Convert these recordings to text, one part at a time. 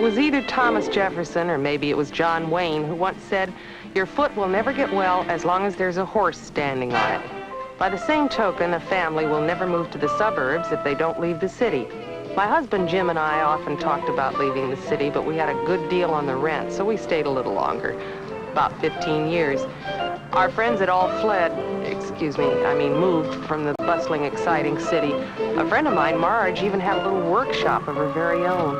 was either Thomas Jefferson or maybe it was John Wayne who once said, "Your foot will never get well as long as there's a horse standing on it." By the same token, a family will never move to the suburbs if they don't leave the city. My husband Jim and I often talked about leaving the city, but we had a good deal on the rent, so we stayed a little longer, about 15 years. Our friends had all fled, moved from the bustling, exciting city. A friend of mine, Marge, even had a little workshop of her very own.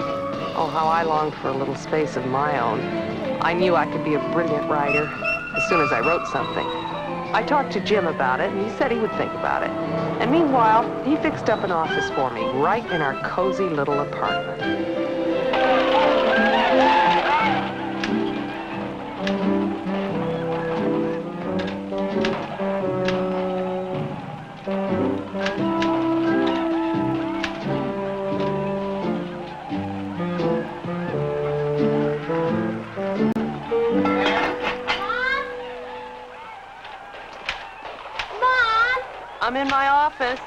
Oh, how I longed for a little space of my own. I knew I could be a brilliant writer as soon as I wrote something. I talked to Jim about it, and he said he would think about it. And meanwhile, he fixed up an office for me, right in our cozy little apartment. I'm in my office.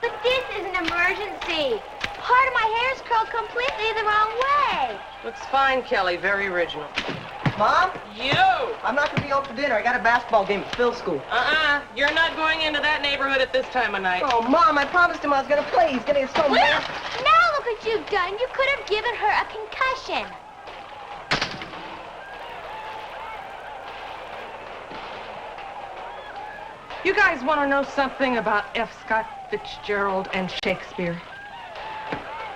But this is an emergency. Part of my hair's curled completely the wrong way. Looks fine, Kelly. Very original. Mom? You! I'm not going to be home for dinner. I got a basketball game at Phil's school. You're not going into that neighborhood at this time of night. Oh, Mom, I promised him I was going to play. He's going to get so mad. Now look what you've done. You could have given her a concussion. You guys want to know something about F. Scott Fitzgerald and Shakespeare?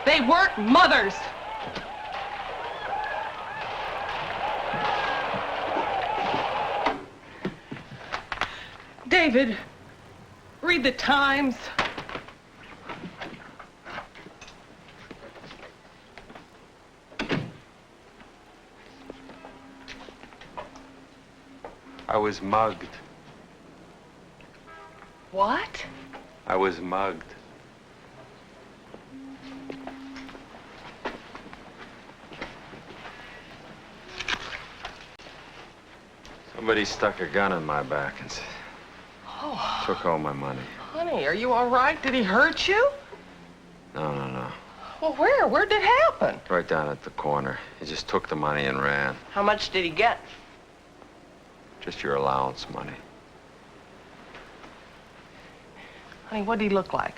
They weren't mothers. David, read the Times. I was mugged. What? I was mugged. Somebody stuck a gun in my back and took all my money. Honey, are you all right? Did he hurt you? No. Well, where? Where'd it happen? Right down at the corner. He just took the money and ran. How much did he get? Just your allowance money. Honey, what did he look like?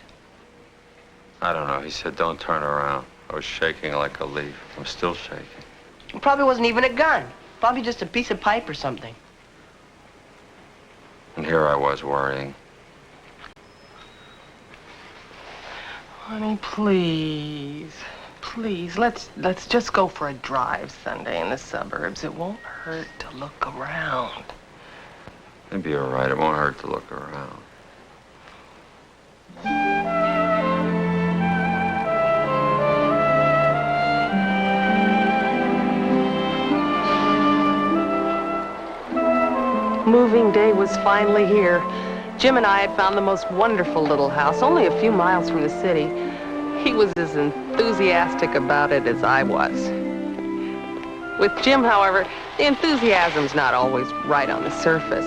I don't know. He said, don't turn around. I was shaking like a leaf. I'm still shaking. It probably wasn't even a gun. Probably just a piece of pipe or something. And here I was worrying. Honey, please. Please, let's just go for a drive Sunday in the suburbs. It won't hurt to look around. Maybe you're right. It won't hurt to look around. Moving day was finally here. Jim and I had found the most wonderful little house, only a few miles from the city. He was as enthusiastic about it as I was. With Jim, however, the enthusiasm's not always right on the surface.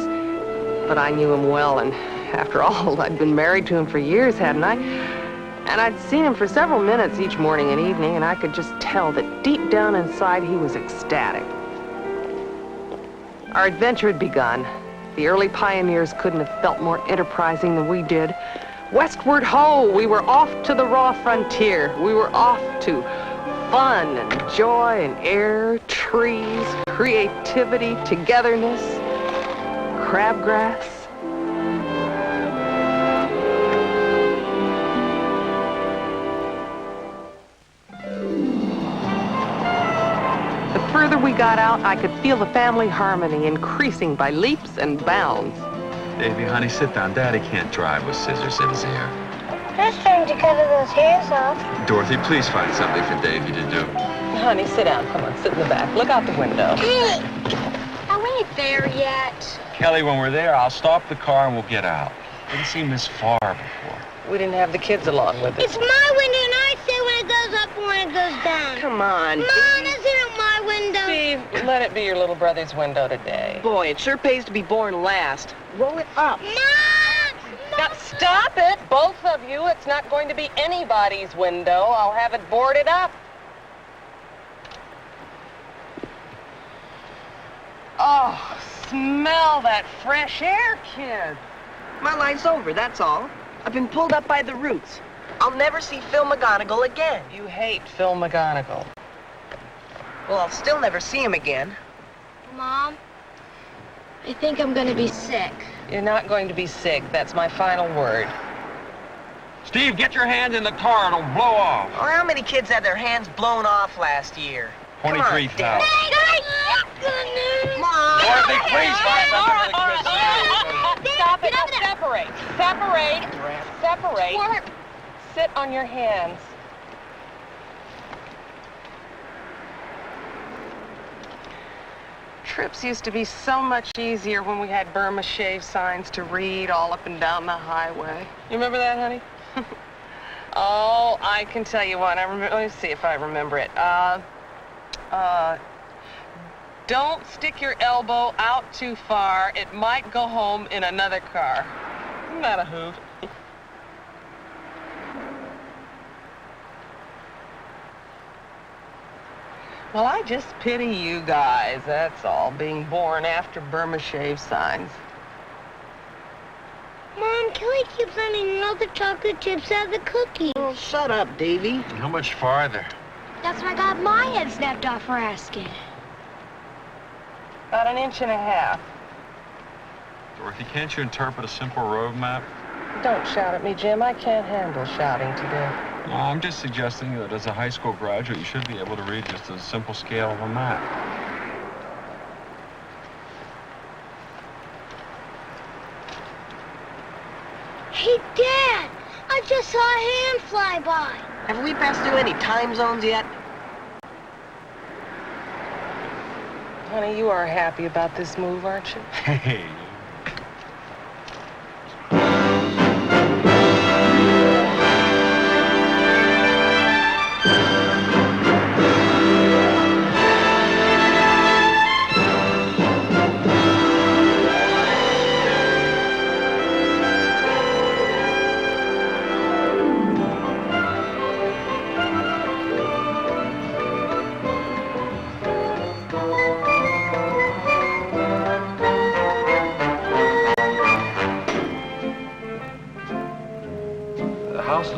But I knew him well, and after all, I'd been married to him for years, hadn't I? And I'd seen him for several minutes each morning and evening, and I could just tell that deep down inside he was ecstatic. Our adventure had begun. The early pioneers couldn't have felt more enterprising than we did. Westward ho! We were off to the raw frontier. We were off to fun and joy and air, trees, creativity, togetherness, crabgrass. The further we got out, I could feel the family harmony increasing by leaps and bounds. Davy, honey, sit down. Daddy can't drive with scissors in his ear. It's time to cut those hairs off. Dorothy, please find something for Davy to do. Honey, sit down. Come on, sit in the back. Look out the window. Hey, are we there yet? Kelly, when we're there, I'll stop the car and we'll get out. Didn't seem this far before. We didn't have the kids along with us. It's my window, and I say when it goes up and when it goes down. Come on. Mom, is it my window? Steve, let it be your little brother's window today. Boy, it sure pays to be born last. Roll it up. Mom! Now, stop it, both of you. It's not going to be anybody's window. I'll have it boarded up. Oh, smell that fresh air, kid. My life's over, that's all. I've been pulled up by the roots. I'll never see Phil McGonagall again. You hate Phil McGonagall. Well, I'll still never see him again. Mom, I think I'm gonna be sick. You're not going to be sick. That's my final word. Steve, get your hand in the car. It'll blow off. Or how many kids had their hands blown off last year? 23,000. Mom! Dorothy, please find something for the kids to do. Stop it. Now separate. Separate. Separate. Sit on your hands. Trips used to be so much easier when we had Burma shave signs to read all up and down the highway. You remember that, honey? Oh, I can tell you one. Let me see if I remember it. Don't stick your elbow out too far. It might go home in another car. Isn't that a hoot? Well, I just pity you guys, that's all, being born after Burma shave signs. Mom, Kelly keeps letting all the chocolate chips out of the cookies. Oh, shut up, Davy. How much farther? That's when I got my head snapped off for asking. About 1.5 inches. Dorothy, can't you interpret a simple road map? Don't shout at me, Jim. I can't handle shouting today. No, I'm just suggesting that as a high school graduate, you should be able to read just a simple scale of a map. Hey, Dad! I just saw a hand fly by. Have we passed through any time zones yet? Honey, you are happy about this move, aren't you? Hey.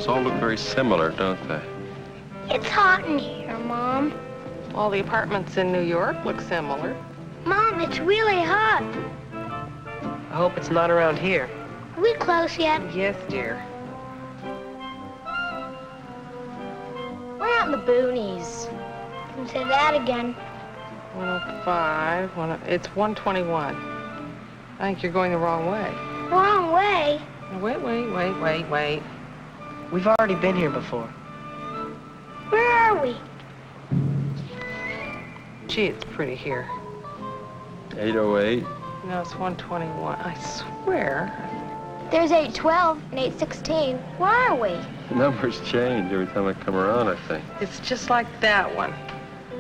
All look very similar, don't they? It's hot in here, Mom. All the apartments in New York look similar. Mom, it's really hot. I hope it's not around here. Are we close yet? Yes, dear. We're out in the boonies. Can say that again. 105. It's 121. I think you're going the wrong way. Wrong way. Wait. We've already been here before. Where are we? Gee, it's pretty here. 808. No, it's 121. I swear. There's 812 and 816. Where are we? Numbers change every time I come around, I think. It's just like that one.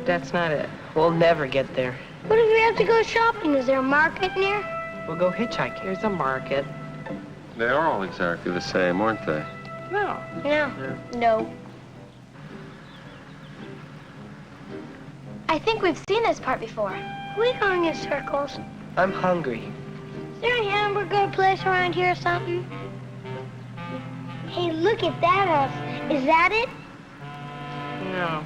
That's not it. We'll never get there. What if we have to go shopping? Is there a market near? We'll go hitchhiking. Here's a market. They are all exactly the same, aren't they? No. No. I think we've seen this part before. We're going in circles. I'm hungry. Is there a hamburger place around here or something? Hey, look at that house. Is that it? No.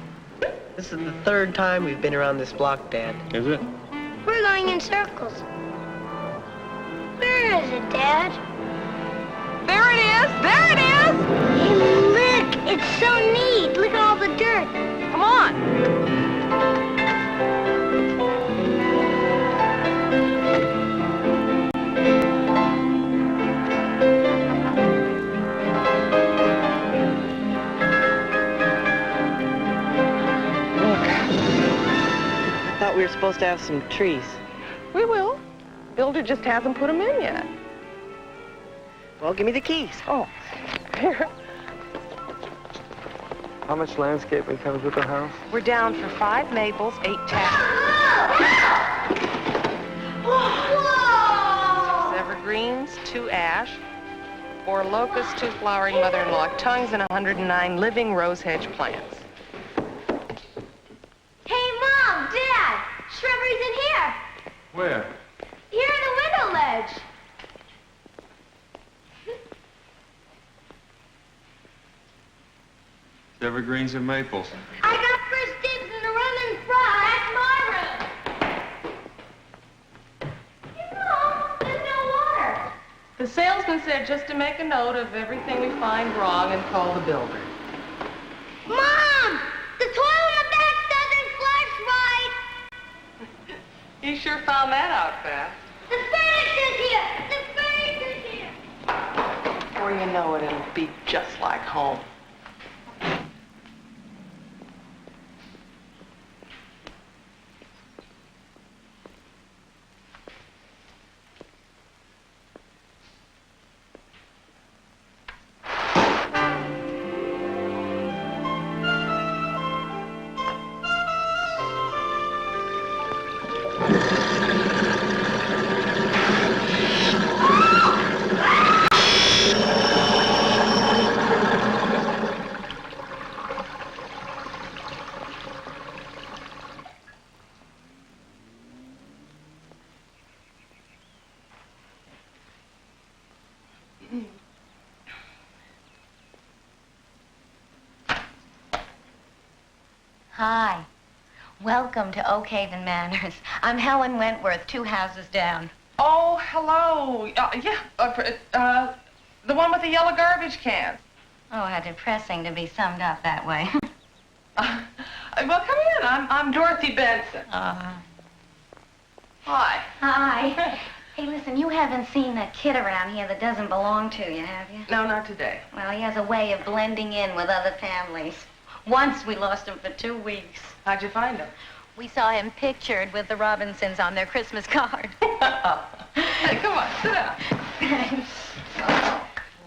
This is the 3rd time we've been around this block, Dad. Is it? We're going in circles. Where is it, Dad? There it is! There it is! Hey, look! It's so neat. Look at all the dirt. Come on! I thought we were supposed to have some trees. We will. Builder just hasn't put them in yet. Well, give me the keys. Oh, here. How much landscaping comes with the house? We're down for 5 maples, 8 tassels. 6 evergreens, 2 ash, 4 locusts, 2 flowering mother-in-law tongues, and 109 living rose hedge plants. Hey, Mom! Dad! Shrubbery's in here! Where? Here in the window ledge. Evergreens or maples? I got first dibs in the room in front. That's my room. You know, there's no water. The salesman said just to make a note of everything we find wrong and call the builder. Mom! The toilet in the back doesn't flush right. You sure found that out fast. The furniture's here. The furniture's here. Before you know it, it'll be just like home. Hi. Welcome to Oak Haven Manors. I'm Helen Wentworth, 2 houses down. Oh, hello. The one with the yellow garbage cans. Oh, how depressing to be summed up that way. Well, come in. I'm Dorothy Benson. Hi. Hi. Hey, listen, you haven't seen a kid around here that doesn't belong to you, have you? No, not today. Well, he has a way of blending in with other families. Once we lost him for 2 weeks. How'd you find him? We saw him pictured with the Robinsons on their Christmas card. Hey, come on, sit down.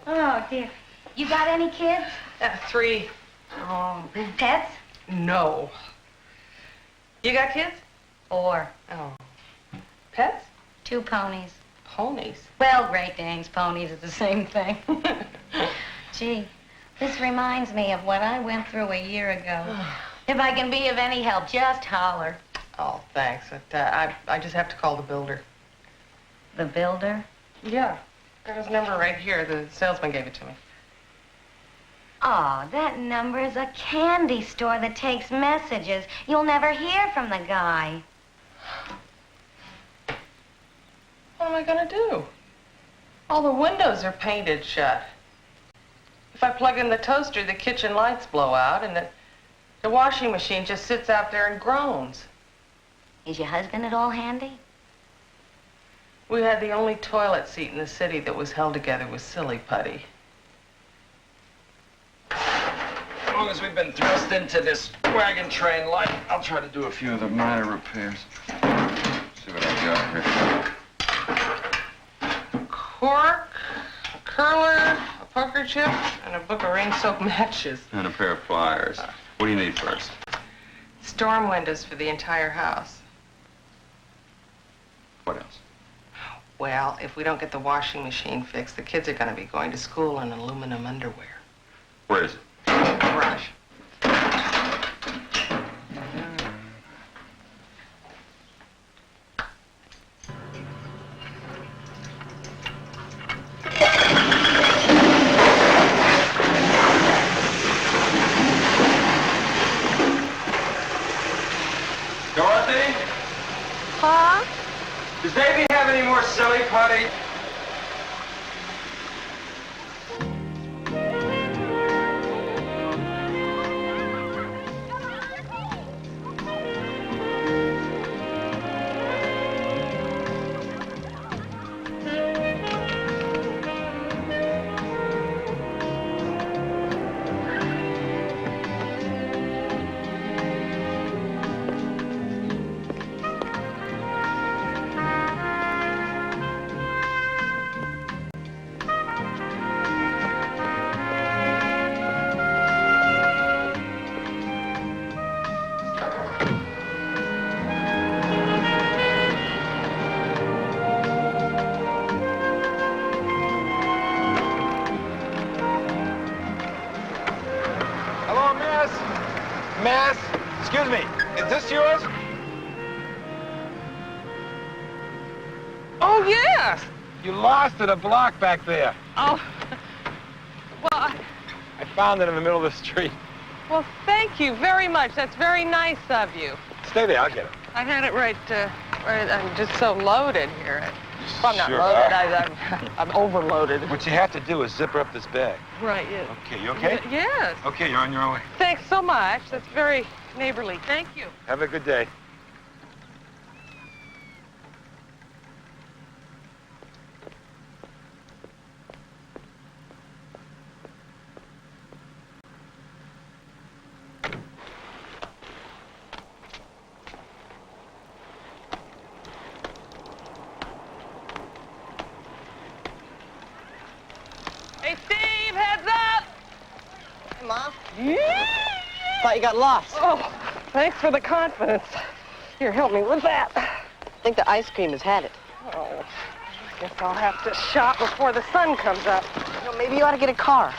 Oh, dear. You got any kids? 3. Oh, pets? No. You got kids? 4. Oh. Pets? 2 ponies. Ponies. Well, Great Danes, ponies are the same thing. Gee, this reminds me of what I went through a year ago. If I can be of any help, just holler. Oh, thanks. But, I just have to call the builder. The builder? Yeah. Got his number right here. The salesman gave it to me. Oh, that number is a candy store that takes messages. You'll never hear from the guy. What am I gonna do? All the windows are painted shut. If I plug in the toaster, the kitchen lights blow out, and the washing machine just sits out there and groans. Is your husband at all handy? We had the only toilet seat in the city that was held together with silly putty. As long as we've been thrust into this wagon train life, I'll try to do a few of the minor repairs. See what I got here. Cork, a curler, a poker chip, and a book of rain soap matches. And a pair of pliers. What do you need first? Storm windows for the entire house. What else? Well, if we don't get the washing machine fixed, the kids are going to be going to school in aluminum underwear. Where is it? Garage. Dorothy? Huh? Does Davy have any more silly putty? Excuse me, is this yours? Yes. You lost it a block back there. Oh, well, I found it in the middle of the street. well, thank you very much. That's very nice of you. Stay there, I'll get it. I had it right, I'm just so loaded here. Well, I'm not Sure. loaded, I'm overloaded. What you have to do is zipper up this bag. Right, yeah. Okay, you okay? Yes. Okay, you're on your own way. Thanks so much. That's very neighborly. Thank you. Have a good day. Hey, Steve, heads up! Hey, Mom. Thought you got lost. Oh, thanks for the confidence. Here, help me with that. I think the ice cream has had it. Oh, I guess I'll have to shop before the sun comes up. Well, maybe you ought to get a car.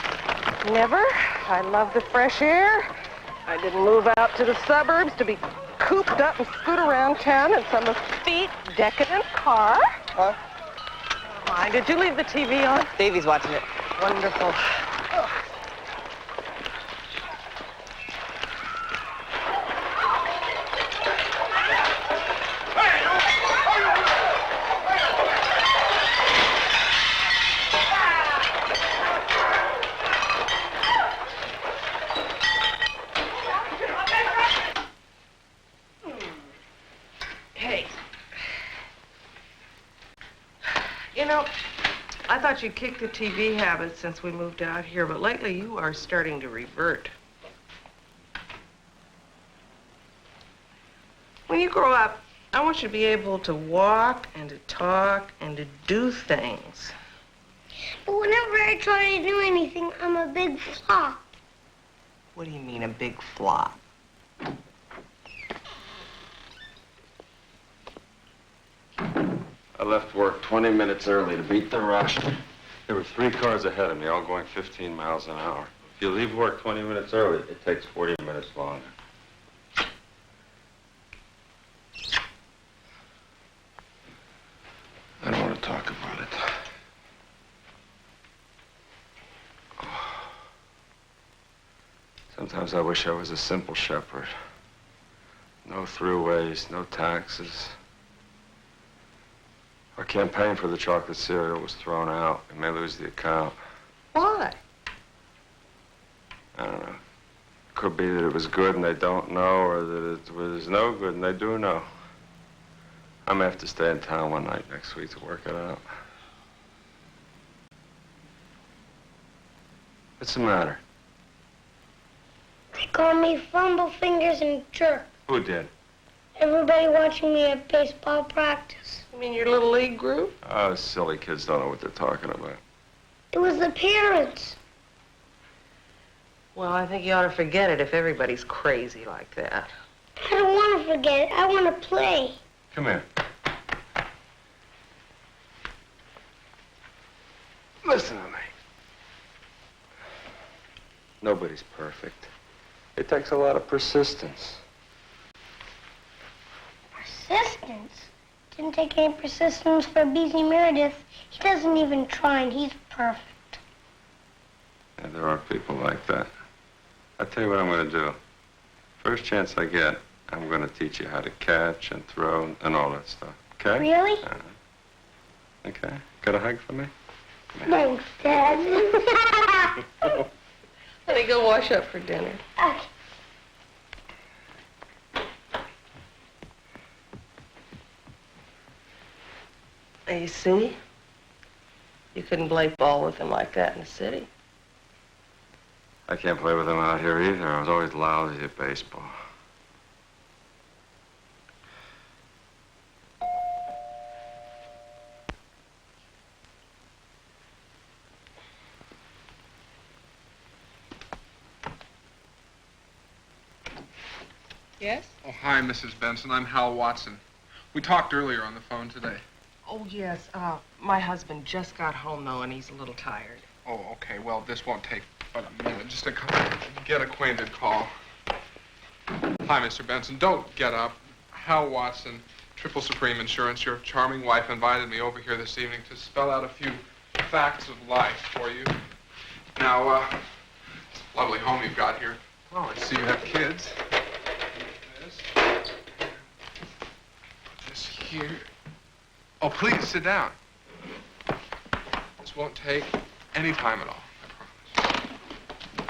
Never. I love the fresh air. I didn't move out to the suburbs to be cooped up and scoot around town in some effete, decadent car. Huh? Oh, my, did you leave the TV on? Davey's watching it. Wonderful. Hey. You know, I thought you'd kick the TV habit since we moved out here, but lately you are starting to revert. When you grow up, I want you to be able to walk and to talk and to do things. But whenever I try to do anything, I'm a big flop. What do you mean, a big flop? I left work 20 minutes early to beat the rush. There were 3 cars ahead of me, all going 15 miles an hour. If you leave work 20 minutes early, it takes 40 minutes longer. I don't want to talk about it. Sometimes I wish I was a simple shepherd. No throughways, no taxes. Our campaign for the chocolate cereal was thrown out. We may lose the account. Why? I don't know. Could be that it was good and they don't know, or that it was no good and they do know. I may have to stay in town one night next week to work it out. What's the matter? They call me Fumble Fingers and Jerk. Who did? Everybody watching me at baseball practice. You mean your little league group? Oh, silly kids don't know what they're talking about. It was the parents. Well, I think you ought to forget it if everybody's crazy like that. I don't want to forget it. I want to play. Come here. Listen to me. Nobody's perfect. It takes a lot of persistence. Persistence? Didn't take any persistence for B.C. Meredith. He doesn't even try, and he's perfect. Yeah, there are people like that. I'll tell you what I'm going to do. First chance I get, I'm going to teach you how to catch and throw and all that stuff. Okay? Really? Okay. Got a hug for me? Thanks, Dad. Let me go wash up for dinner. Okay. You see? You couldn't play ball with him like that in the city. I can't play with them out here either. I was always lousy at baseball. Yes? Oh, hi, Mrs. Benson. I'm Hal Watson. We talked earlier on the phone today. Oh, yes. My husband just got home, though, and he's a little tired. Oh, okay. Well, this won't take but a minute. Just a get acquainted call. Hi, Mr. Benson. Don't get up. Hal Watson. Triple Supreme Insurance. Your charming wife invited me over here this evening to spell out a few facts of life for you. Now, it's a lovely home you've got here. Oh, I see you have kids. This. Put this here. Oh, please sit down. This won't take any time at all, I promise.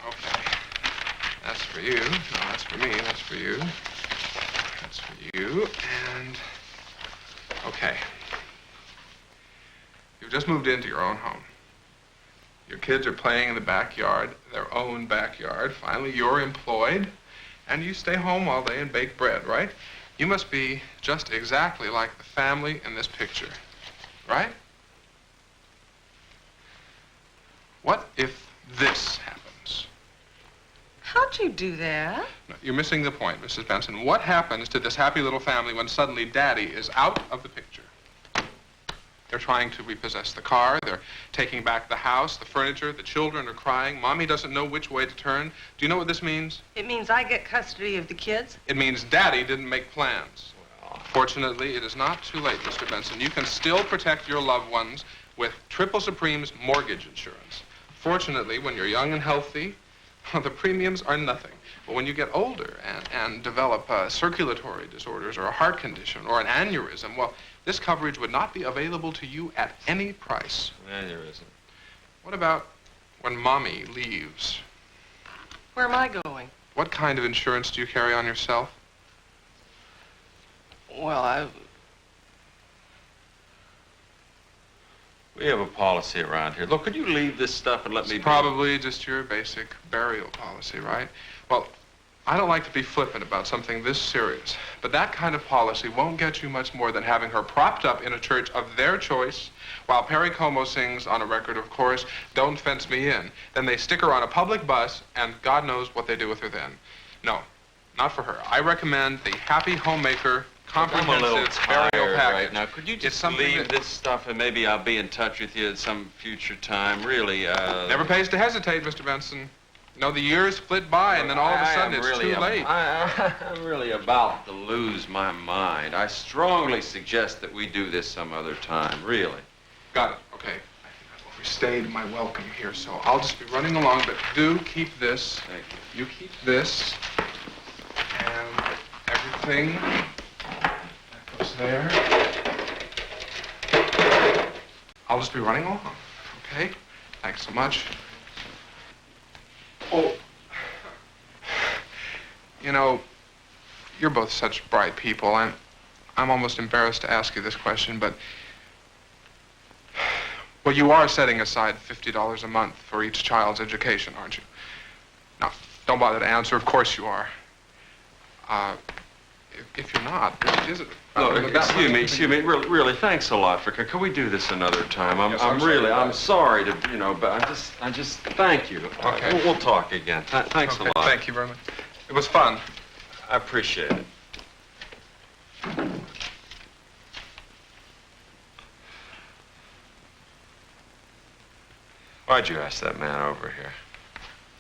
Okay. That's for you. No, that's for me. That's for you. That's for you. And... okay. You've just moved into your own home. Your kids are playing in the backyard, their own backyard. Finally, you're employed, and you stay home all day and bake bread, right? You must be just exactly like the family in this picture, right? What if this happens? How'd you do that? No, you're missing the point, Mrs. Benson. What happens to this happy little family when suddenly Daddy is out of the picture? They're trying to repossess the car. They're taking back the house, the furniture. The children are crying. Mommy doesn't know which way to turn. Do you know what this means? It means I get custody of the kids? It means Daddy didn't make plans. Fortunately, it is not too late, Mr. Benson. You can still protect your loved ones with Triple Supreme's mortgage insurance. Fortunately, when you're young and healthy, the premiums are nothing. But when you get older and develop circulatory disorders or a heart condition or an aneurysm, well, this coverage would not be available to you at any price. Aneurysm. What about when Mommy leaves? Where am I going? What kind of insurance do you carry on yourself? Well, We have a policy around here. Look, could you leave this stuff and let me... It's probably just your basic burial policy, right? Well, I don't like to be flippant about something this serious, but that kind of policy won't get you much more than having her propped up in a church of their choice while Perry Como sings on a record, of course, "Don't Fence Me In." Then they stick her on a public bus, and God knows what they do with her then. No, not for her. I recommend the Happy Homemaker comprehensive I'm a little tired burial package. right now. Could you just something leave this stuff and maybe I'll be in touch with you at some future time? Really, Never pays to hesitate, Mr. Benson. You know, the years flit by, and then all of a sudden it's too late. I'm really about to lose my mind. I strongly suggest that we do this some other time, really. Got it. Okay. I think I've overstayed my welcome here, so I'll just be running along, but do keep this. Thank you. You keep this. And everything that goes there. I'll just be running along. Okay? Thanks so much. Oh. You know, you're both such bright people, and I'm almost embarrassed to ask you this question, but... well, you are setting aside $50 a month for each child's education, aren't you? Now, don't bother to answer. Of course you are. If you're not, is it? No, excuse me. Really, thanks a lot for. Can we do this another time? Yes, I'm sorry to, but I just thank you. Okay. We'll talk again. Thanks a lot. Thank you very much. It was fun. I appreciate it. Why'd you ask that man over here?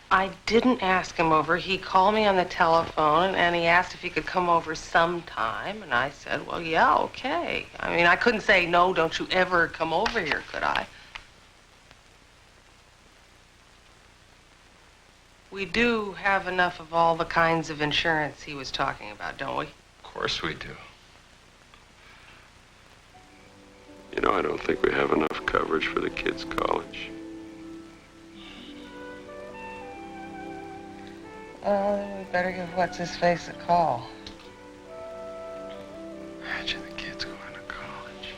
I didn't ask him over. He called me on the telephone, and he asked if he could come over sometime, and I said, well, yeah, okay. I mean, I couldn't say, no, don't you ever come over here, could I? We do have enough of all the kinds of insurance he was talking about, don't we? Of course we do. You know, I don't think we have enough coverage for the kids' college. Well, then we better give What's-His-Face a call. Imagine the kids going to college.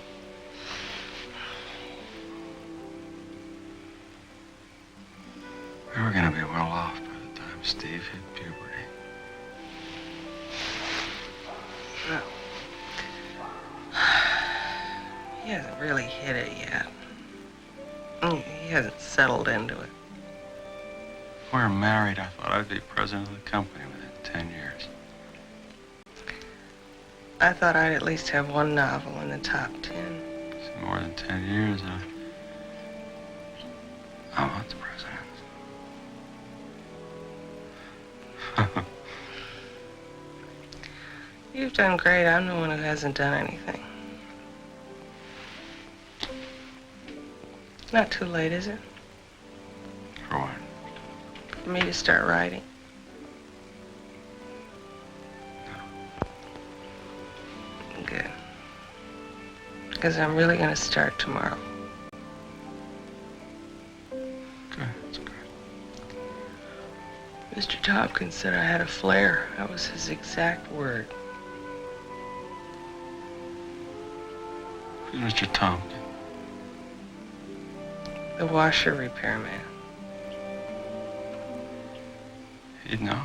We were going to be well off by the time Steve hit puberty. Well, he hasn't really hit it yet. He hasn't settled into it. If we were married, I thought I'd be president of the company within 10 years. I thought I'd at least have one novel in the top 10. It's more than 10 years, I want the president. you've done great. I'm the one who hasn't done anything. Not too late, is it? For what? For me to start writing. Good. Because I'm really going to start tomorrow. Good, that's good. Mr. Tompkins said I had a flair. That was his exact word. Who's Mr. Tompkins? The washer repairman. He'd know.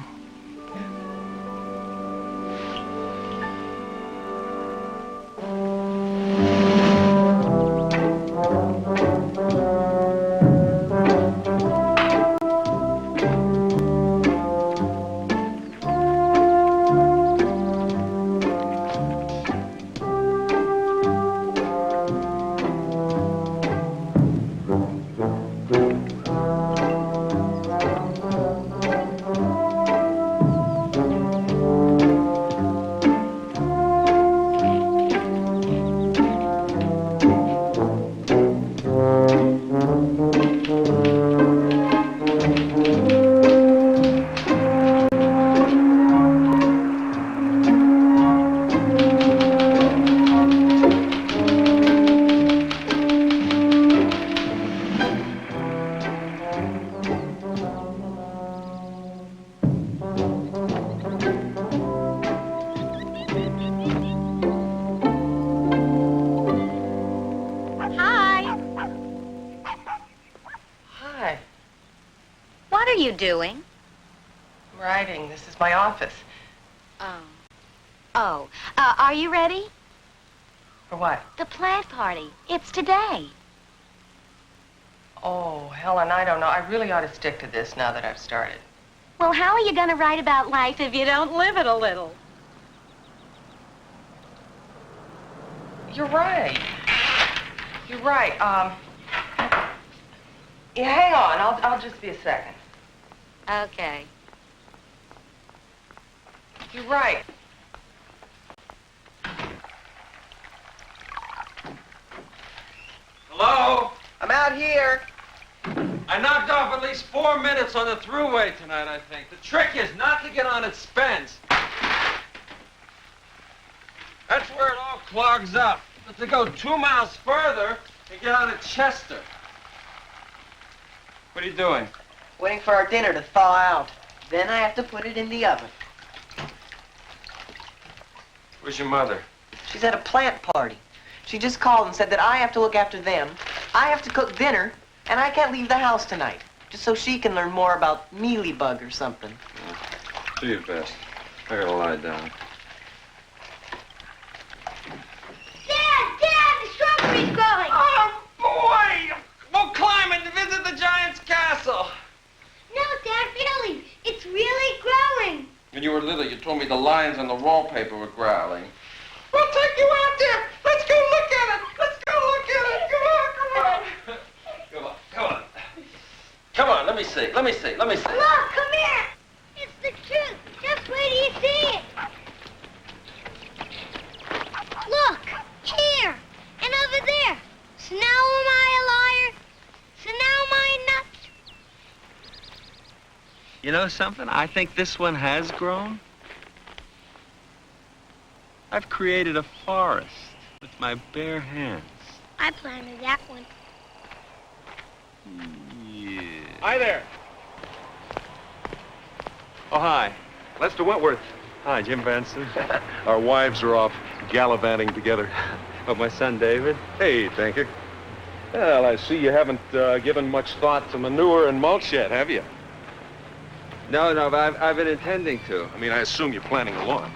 What are you doing? I'm writing. This is my office. Are you ready? For what? The plant party. It's today. Oh, Helen, I don't know. I really ought to stick to this now that I've started. Well, how are you going to write about life if you don't live it a little? You're right. You're right. Yeah, hang on. I'll just be a second. Okay. You're right. Hello? I'm out here. I knocked off at least 4 minutes on the thruway tonight, I think. The trick is not to get on at Spence. That's where it all clogs up. But to go 2 miles further and get on at Chester. What are you doing? Waiting for our dinner to thaw out. Then I have to put it in the oven. Where's your mother? She's at a plant party. She just called and said that I have to look after them. I have to cook dinner, and I can't leave the house tonight. Just so she can learn more about mealybug or something. Do your best. I gotta lie down. Dad, the strawberry's growing. Oh, boy! We'll climb and visit the giant's castle. No, Dad, really. It's really growing. When you were little, you told me the lions on the wallpaper were growling. We'll take you out there. Let's go look at it. Let's go look at it. Come on. Come on, come on. Come on, let me see. Let me see. Let me see. Look, come here. It's the truth. Just wait till you see it. Look, here and over there. So now am I a liar? So now am I nuts? You know something? I think this one has grown. I've created a forest with my bare hands. I planted that one. Yeah. Hi there. Oh, hi. Lester Wentworth. Hi, Jim Benson. Our wives are off gallivanting together. Oh, my son David. Hey, thank you. Well, I see you haven't given much thought to manure and mulch yet, have you? No, but I've been intending to. I mean, I assume you're planting a lawn.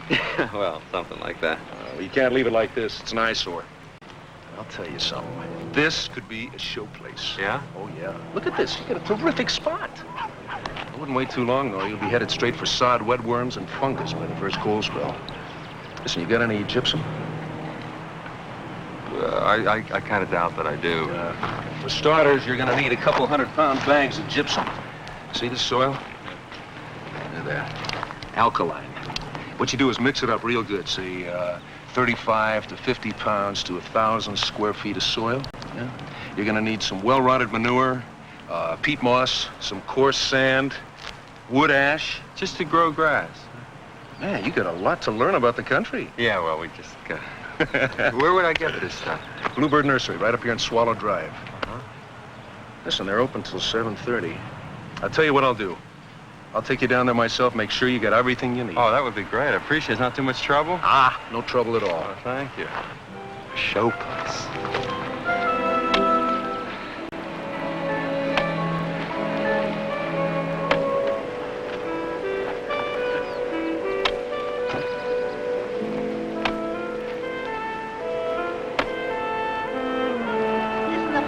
Well, something like that. You can't leave it like this. It's an eyesore. I'll tell you something. This could be a show place. Yeah? Oh, yeah. Look at this. You got a terrific spot. I wouldn't wait too long, though. You'll be headed straight for sod, wetworms, and fungus by the first cold spell. Listen, you got any gypsum? I kind of doubt that I do. For starters, you're going to need a couple 100-pound bags of gypsum. See the soil? There. Alkaline. What you do is mix it up real good. Say, 35 to 50 pounds to 1,000 square feet of soil. Yeah? You're gonna need some well-rotted manure, peat moss, some coarse sand, wood ash. Just to grow grass. Man, you got a lot to learn about the country. Yeah, well, we just got... Where would I get this stuff? Bluebird Nursery, right up here in Swallow Drive. Uh-huh. Listen, they're open till 7:30. I'll tell you what I'll do. I'll take you down there myself, make sure you got everything you need. Oh, that would be great. I appreciate it. It's not too much trouble. Ah, no trouble at all. Oh, thank you. A show place.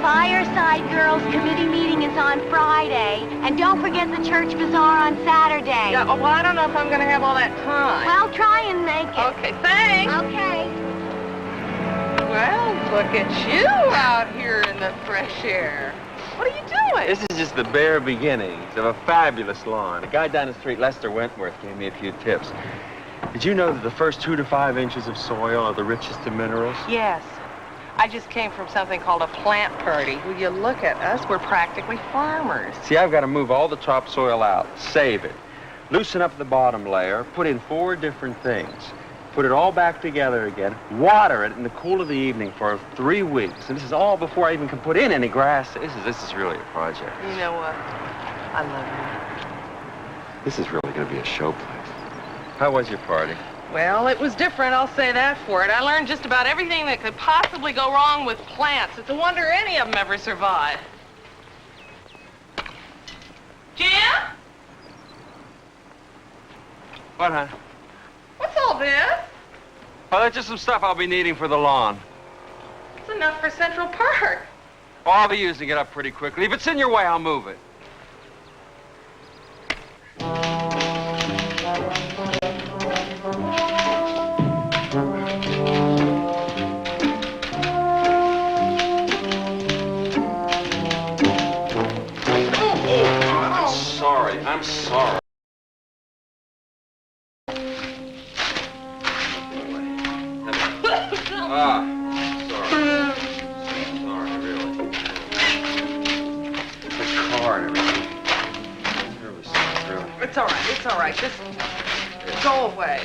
Fireside Girls Committee meeting is on Friday, and don't forget the church bazaar on Saturday. Yeah, well, I don't know if I'm going to have all that time. Well, try and make it. Okay, thanks. Okay. Well, look at you out here in the fresh air. What are you doing? This is just the bare beginnings of a fabulous lawn. A guy down the street, Lester Wentworth, gave me a few tips. Did you know that the first 2 to 5 inches of soil are the richest in minerals? Yes. I just came from something called a plant party. Will you look at us? We're practically farmers. See, I've got to move all the topsoil out, save it, loosen up the bottom layer, put in 4 different things, put it all back together again, water it in the cool of the evening for 3 weeks. And this is all before I even can put in any grass. This is really a project. You know what? I love This is really going to be a show place. How was your party? you. Well, it was different, I'll say that for it. I learned just about everything that could possibly go wrong with plants. It's a wonder any of them ever survive. Jim? What, hon? What's all this? Oh, that's just some stuff I'll be needing for the lawn. It's enough for Central Park. Oh, I'll be using it up pretty quickly. If it's in your way, I'll move it. I'm sorry. Sorry, really. The car and everything. Nervous, really. It's all right. Just go away.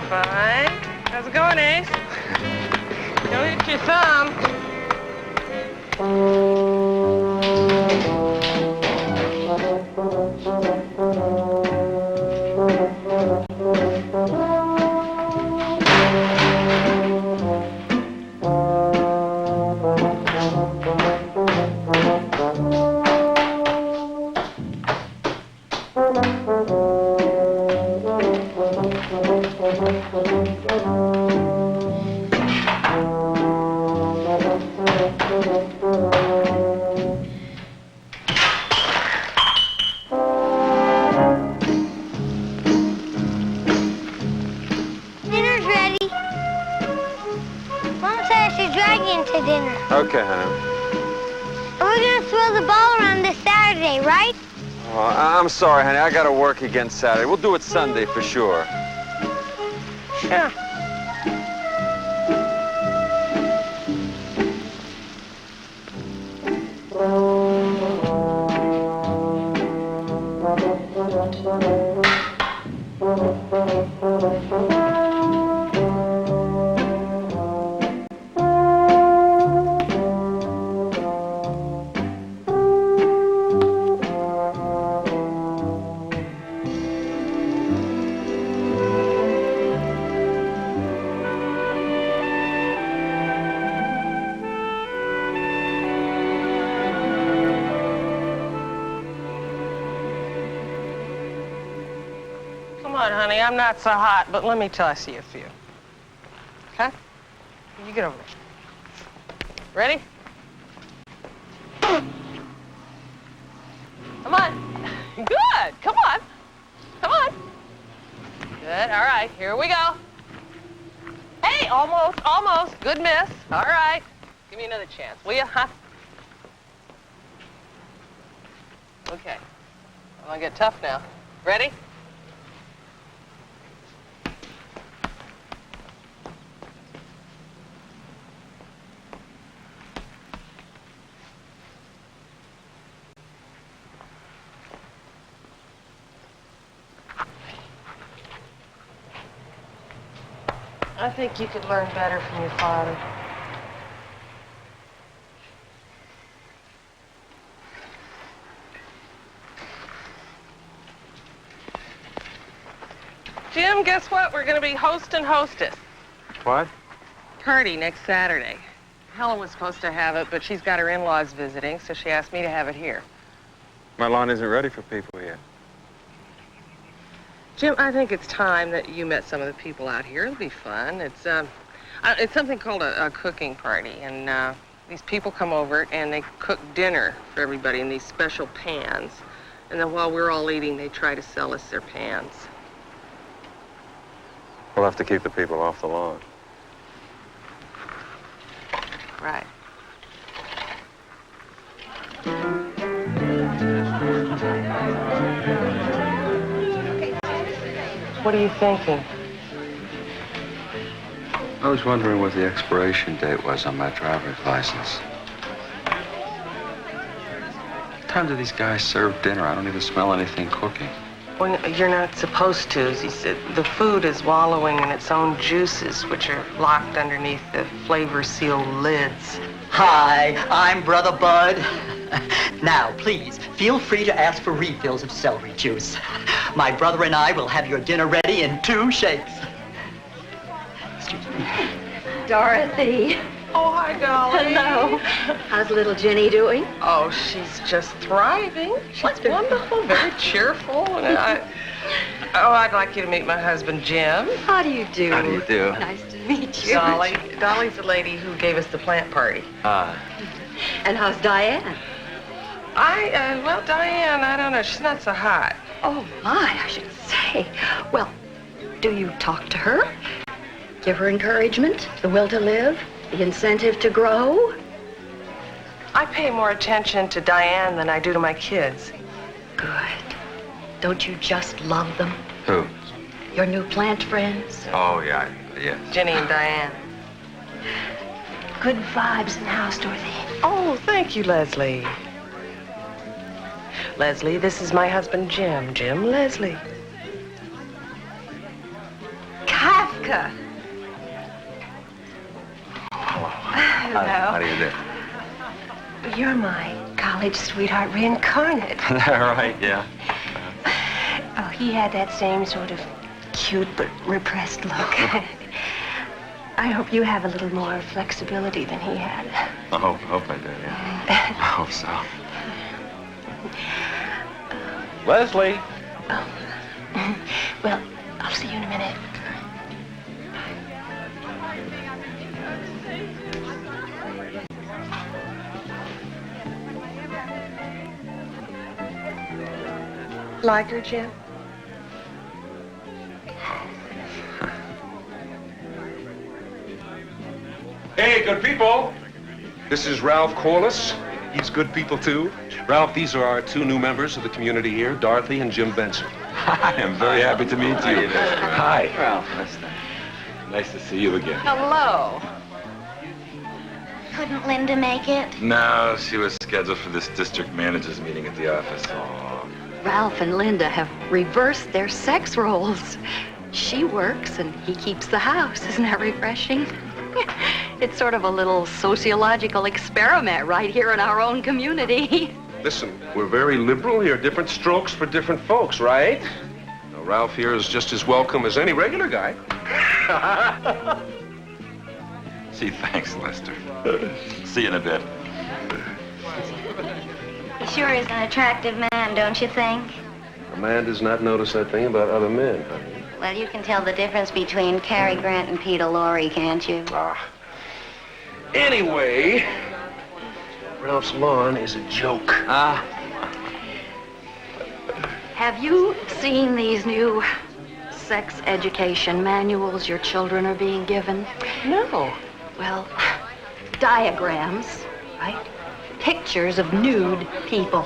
Fine. How's it going, Ace? Don't hit your thumb. Okay, honey. We're gonna throw the ball around this Saturday, right? Oh, I'm sorry, honey. I gotta work again Saturday. We'll do it Sunday for sure. Sure. what, honey? I'm not so hot, but let me toss you a few. Okay? You get over there. Ready? Come on. Good. Come on. Come on. Good. All right. Here we go. Hey, almost, almost. Good miss. All right. Give me another chance, will you? Huh? Okay. I'm gonna get tough now. Ready? I think you could learn better from your father. Jim, guess what? We're going to be host and hostess. What? Party next Saturday. Helen was supposed to have it, but she's got her in-laws visiting, so she asked me to have it here. My lawn isn't ready for people yet. Jim, I think it's time that you met some of the people out here. It'll be fun. It's something called a cooking party, and these people come over and they cook dinner for everybody in these special pans. And then while we're all eating, they try to sell us their pans. We'll have to keep the people off the lawn. Right. What are you thinking? I was wondering what the expiration date was on my driver's license. What time do these guys serve dinner? I don't even smell anything cooking. Well, you're not supposed to. He said the food is wallowing in its own juices, which are locked underneath the flavor-sealed lids. Hi, I'm Brother Bud. Now, please, feel free to ask for refills of celery juice. My brother and I will have your dinner ready in 2 shakes. Excuse me. Dorothy. Oh, hi, Dolly. Hello. How's little Jenny doing? Oh, she's just thriving. She's wonderful, very cheerful. And I'd like you to meet my husband, Jim. How do you do? How do you do? Nice to meet you. Dolly. Dolly's the lady who gave us the plant party. And how's Diane? Well, Diane, I don't know. She's not so hot. Oh, my, I should say. Well, do you talk to her? Give her encouragement, the will to live, the incentive to grow? I pay more attention to Diane than I do to my kids. Good. Don't you just love them? Who? Your new plant friends? Oh, yeah, yes. Jenny and Diane. Good vibes in the house, Dorothy. Oh, thank you, Leslie. Leslie, this is my husband, Jim. Jim Leslie. Kafka. Hello. How do you do? You're my college sweetheart reincarnate. Right, yeah. Oh, he had that same sort of cute but repressed look. I hope you have a little more flexibility than he had. I hope I do, yeah. I hope so. Leslie! Oh. Well, I'll see you in a minute. Like her, Jim? Hey, good people. This is Ralph Corliss. He's good people, too. Ralph, these are our 2 new members of the community here, Dorothy and Jim Benson. I am very happy to meet you. Hi. Ralph, nice to see you again. Hello. Couldn't Linda make it? No, she was scheduled for this district manager's meeting at the office. Oh. Ralph and Linda have reversed their sex roles. She works and he keeps the house. Isn't that refreshing? It's sort of a little sociological experiment right here in our own community. Listen, we're very liberal here. Different strokes for different folks, right? Now, Ralph here is just as welcome as any regular guy. Gee, thanks, Lester. See you in a bit. He sure is an attractive man, don't you think? A man does not notice that thing about other men, honey. Well, you can tell the difference between Cary Grant and Peter Lorre, can't you? Anyway, Ralph's lawn is a joke. Have you seen these new sex education manuals your children are being given? No. Well, diagrams, right? Pictures of nude people.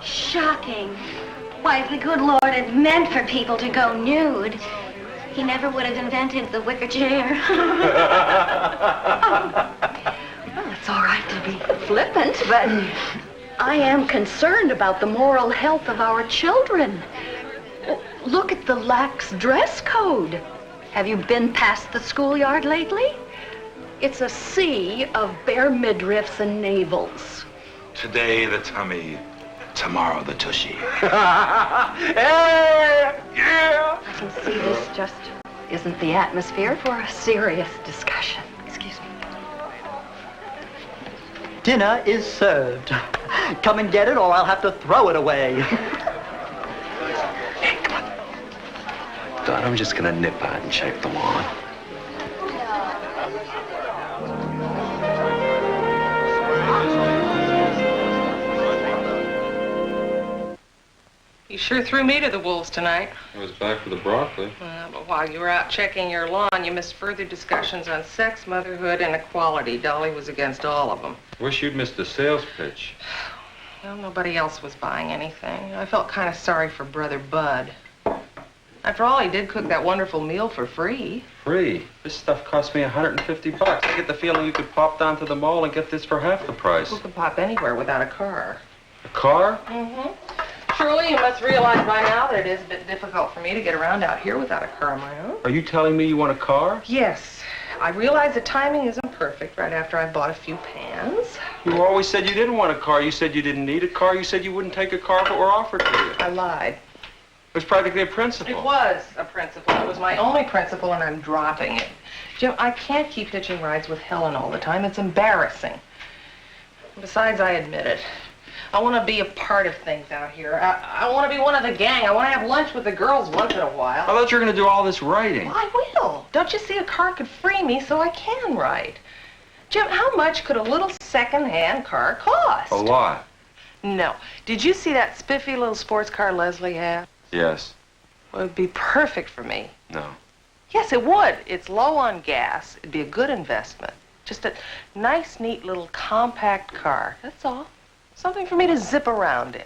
Shocking. Why, if the good Lord had meant for people to go nude, he never would have invented the wicker chair. Well, it's all right to be flippant, but I am concerned about the moral health of our children. Look at the lax dress code. Have you been past the schoolyard lately? It's a sea of bare midriffs and navels. Today the tummy, tomorrow the tushy. I can see this just isn't the atmosphere for a serious discussion. Excuse me. Dinner is served. Come and get it or I'll have to throw it away. Hey, come on. Dad, I'm just gonna nip out and check the lawn. You sure threw me to the wolves tonight. I was back for the broccoli. But while you were out checking your lawn, you missed further discussions on sex, motherhood, and equality. Dolly was against all of them. Wish you'd missed the sales pitch. Well, nobody else was buying anything. I felt kind of sorry for Brother Bud. After all, he did cook that wonderful meal for free. Free? This stuff cost me $150. I get the feeling you could pop down to the mall and get this for half the price. Who could pop anywhere without a car? A car? Mm-hmm. Surely you must realize by now that it is a bit difficult for me to get around out here without a car of my own. Are you telling me you want a car? Yes. I realize the timing isn't perfect right after I bought a few pans. You always said you didn't want a car. You said you didn't need a car. You said you wouldn't take a car if it were offered to you. I lied. It was practically a principle. It was a principle. It was my only principle, and I'm dropping it. Jim, I can't keep hitching rides with Helen all the time. It's embarrassing. Besides, I admit it. I want to be a part of things out here. I want to be one of the gang. I want to have lunch with the girls once in a while. I thought you were going to do all this writing. I will. Don't you see a car could free me so I can write? Jim, how much could a little second-hand car cost? A lot. No. Did you see that spiffy little sports car Leslie had? Yes. Well, it'd be perfect for me. No. Yes, it would. It's low on gas. It'd be a good investment. Just a nice, neat little compact car. That's all. Something for me to zip around in.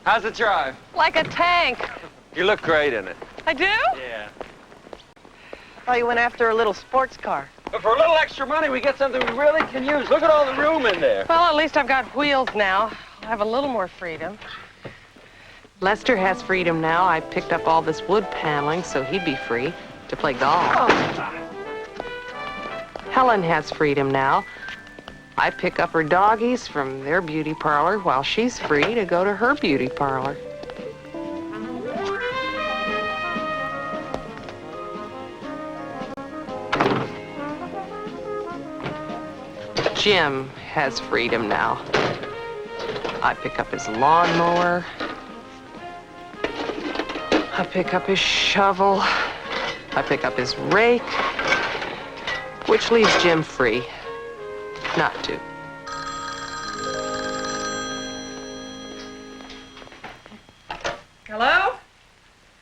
How's the drive? Like a tank. You look great in it. I do? Yeah. Oh, you went after a little sports car. But for a little extra money, we get something we really can use. Look at all the room in there. Well, at least I've got wheels now. I'll have a little more freedom. Lester has freedom now. I picked up all this wood paneling so he'd be free to play golf. Helen has freedom now. I pick up her doggies from their beauty parlor while she's free to go to her beauty parlor. Jim has freedom now. I pick up his lawnmower. I pick up his shovel. I pick up his rake, which leaves Jim free not to. Hello?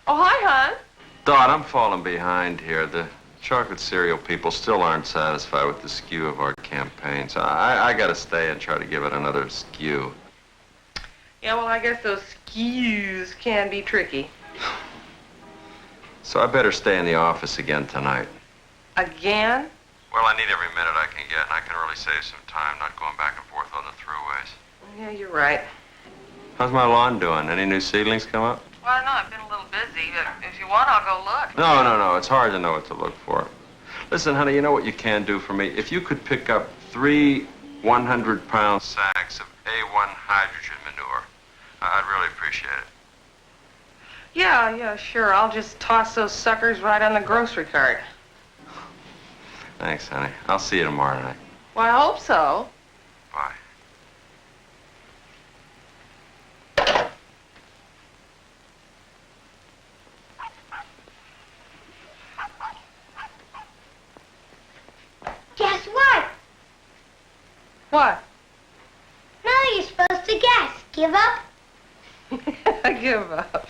Oh, hi, hon. Dot, I'm falling behind here. The chocolate cereal people still aren't satisfied with the skew of our campaign, so I gotta stay and try to give it another skew. Yeah, well, I guess those skews can be tricky. So I better stay in the office again tonight. Again? Well, I need every minute I can get, and I can really save some time not going back and forth on the throughways. Yeah, you're right. How's my lawn doing? Any new seedlings come up? Well, I don't know. I've been a little busy, but if you want, I'll go look. No. It's hard to know what to look for. Listen, honey, you know what you can do for me? If you could pick up 3 100-pound sacks of A1 hydrogen manure, I'd really appreciate it. Yeah, sure. I'll just toss those suckers right on the grocery cart. Thanks, honey. I'll see you tomorrow night. Well, I hope so. Bye. What? No, you're supposed to guess. Give up? I give up.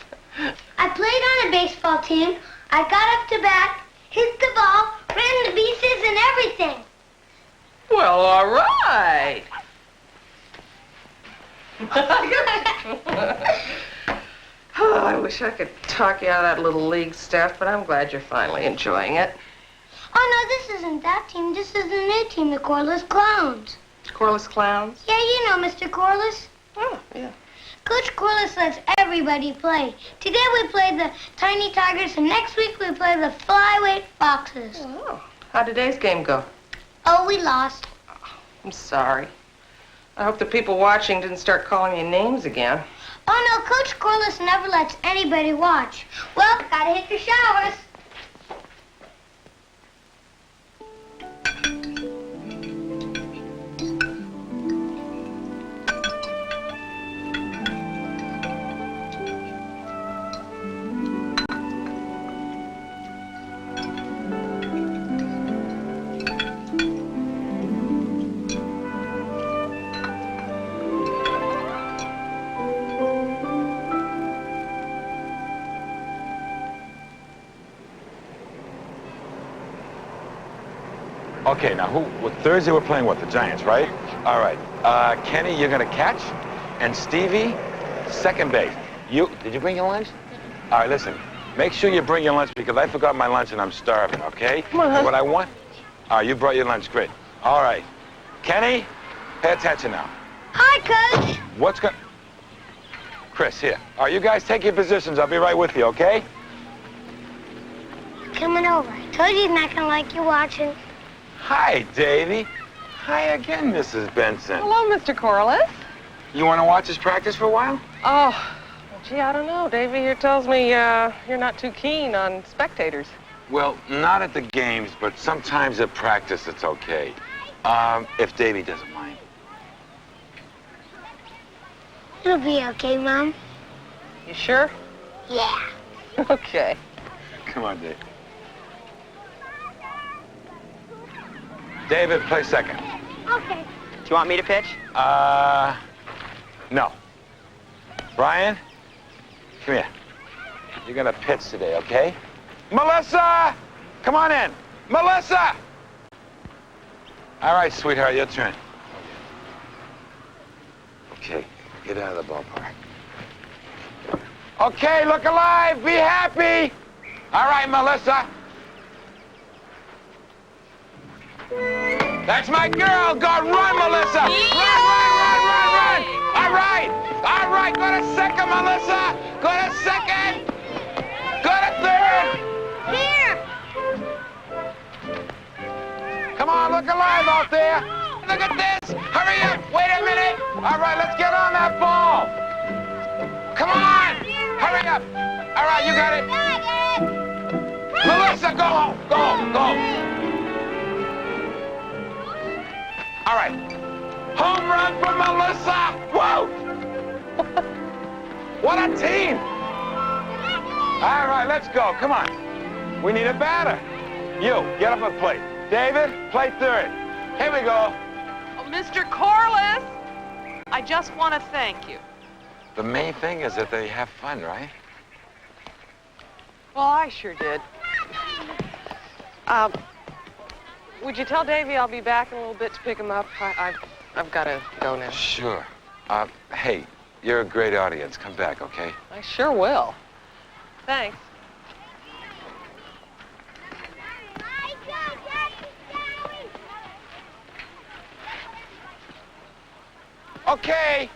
I played on a baseball team. I got up to bat, hit the ball, ran the bases and everything. Well, all right. Oh, I wish I could talk you out of that little league stuff, but I'm glad you're finally enjoying it. Oh, no, this isn't that team. This is the new team, the Corliss Clowns. Corliss Clowns? Yeah, you know Mr. Corliss. Oh, yeah. Coach Corliss lets everybody play. Today we play the Tiny Tigers, and next week we play the Flyweight Foxes. Oh, how'd today's game go? Oh, we lost. I'm sorry. I hope the people watching didn't start calling you names again. Oh, no, Coach Corliss never lets anybody watch. Well, gotta hit the showers. Okay, now Thursday we're playing what? The Giants, right? All right. Kenny, you're gonna catch, and Stevie, second base. Did you bring your lunch? All right, listen. Make sure you bring your lunch because I forgot my lunch and I'm starving. Okay? Come on, hon. What I want? All right, you brought your lunch. Great. All right, Kenny, pay attention now. Hi, Coach. Chris, here. All right, you guys take your positions. I'll be right with you. Okay? Coming over. I told you he's not gonna like you watching. Hi, Davy. Hi again, Mrs. Benson. Hello, Mr. Corliss. You want to watch us practice for a while? Oh, well, gee, I don't know. Davy here tells me you're not too keen on spectators. Well, not at the games, but sometimes at practice it's okay. If Davy doesn't mind. It'll be okay, Mom. You sure? Yeah. Okay. Come on, Dave. David, play second. Okay. Do you want me to pitch? No. Brian, come here. You're gonna pitch today, okay? Melissa! Come on in. Melissa! All right, sweetheart, your turn. Okay, get out of the ballpark. Okay, look alive, be happy! All right, Melissa. That's my girl. Go run, Melissa. Run. All right. Go to second, Melissa. Go to second. Go to third. Here. Come on, look alive out there. Look at this. Hurry up. Wait a minute. All right, let's get on that ball. Come on. Hurry up. All right, you got it. Melissa, go. All right. Home run for Melissa. Whoa. What a team. All right, let's go. Come on. We need a batter. You, get up and play. David, play third. Here we go. Oh, Mr. Corliss, I just want to thank you. The main thing is that they have fun, right? Well, I sure did. Would you tell Davy I'll be back in a little bit to pick him up? I've got to go now. Sure. Hey, you're a great audience. Come back, okay? I sure will. Thanks. Okay.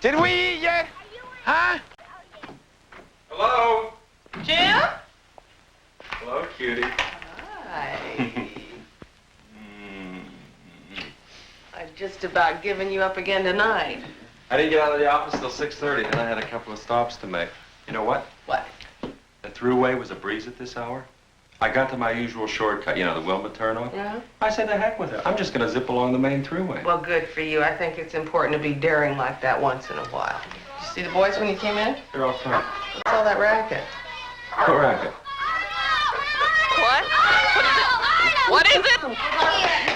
Did we eat yet? Huh? Hello? Jim? Hello, cutie. Hi. I've just about given you up again tonight. I didn't get out of the office till 6:30, and I had a couple of stops to make. You know what? What? The thruway was a breeze at this hour. I got to my usual shortcut, you know, the Wilma turnoff. Yeah? I said, the heck with it. I'm just going to zip along the main thruway. Well, good for you. I think it's important to be daring like that once in a while. Did you see the boys when you came in? They're all fine. What's all that racket? What racket? What? What is it? What is it?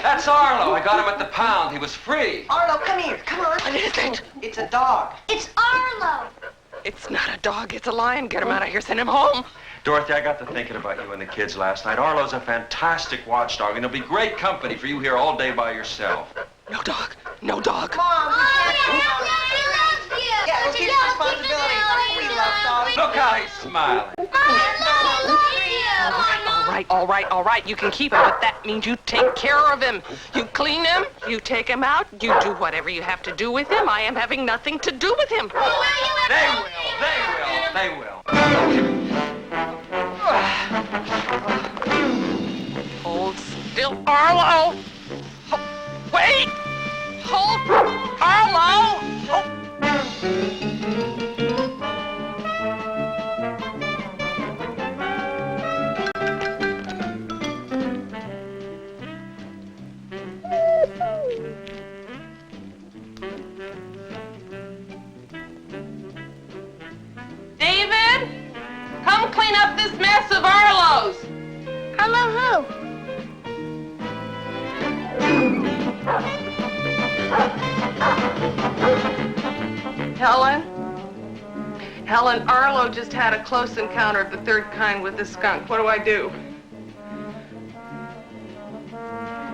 That's Arlo. I got him at the pound. He was free. Arlo, come here. Come on. What is it? It's a dog. It's Arlo. It's not a dog, it's a lion. Get him out of here, send him home. Dorothy, I got to thinking about you and the kids last night. Arlo's a fantastic watchdog, and he'll be great company for you here all day by yourself. No dog, no dog. Mom, we can't. He loves you. Yeah, we'll keep the responsibility. We love dogs. Look how he's smiling. All right, you can keep him, but that means you take care of him. You clean him, you take him out, you do whatever you have to do with him. I am having nothing to do with him. They will. Hold still, Arlo. Wait! Hold, Arlo! David, come clean up this mess of Arlo's. Hello, who? Helen, Arlo just had a close encounter of the third kind with the skunk. What do I do?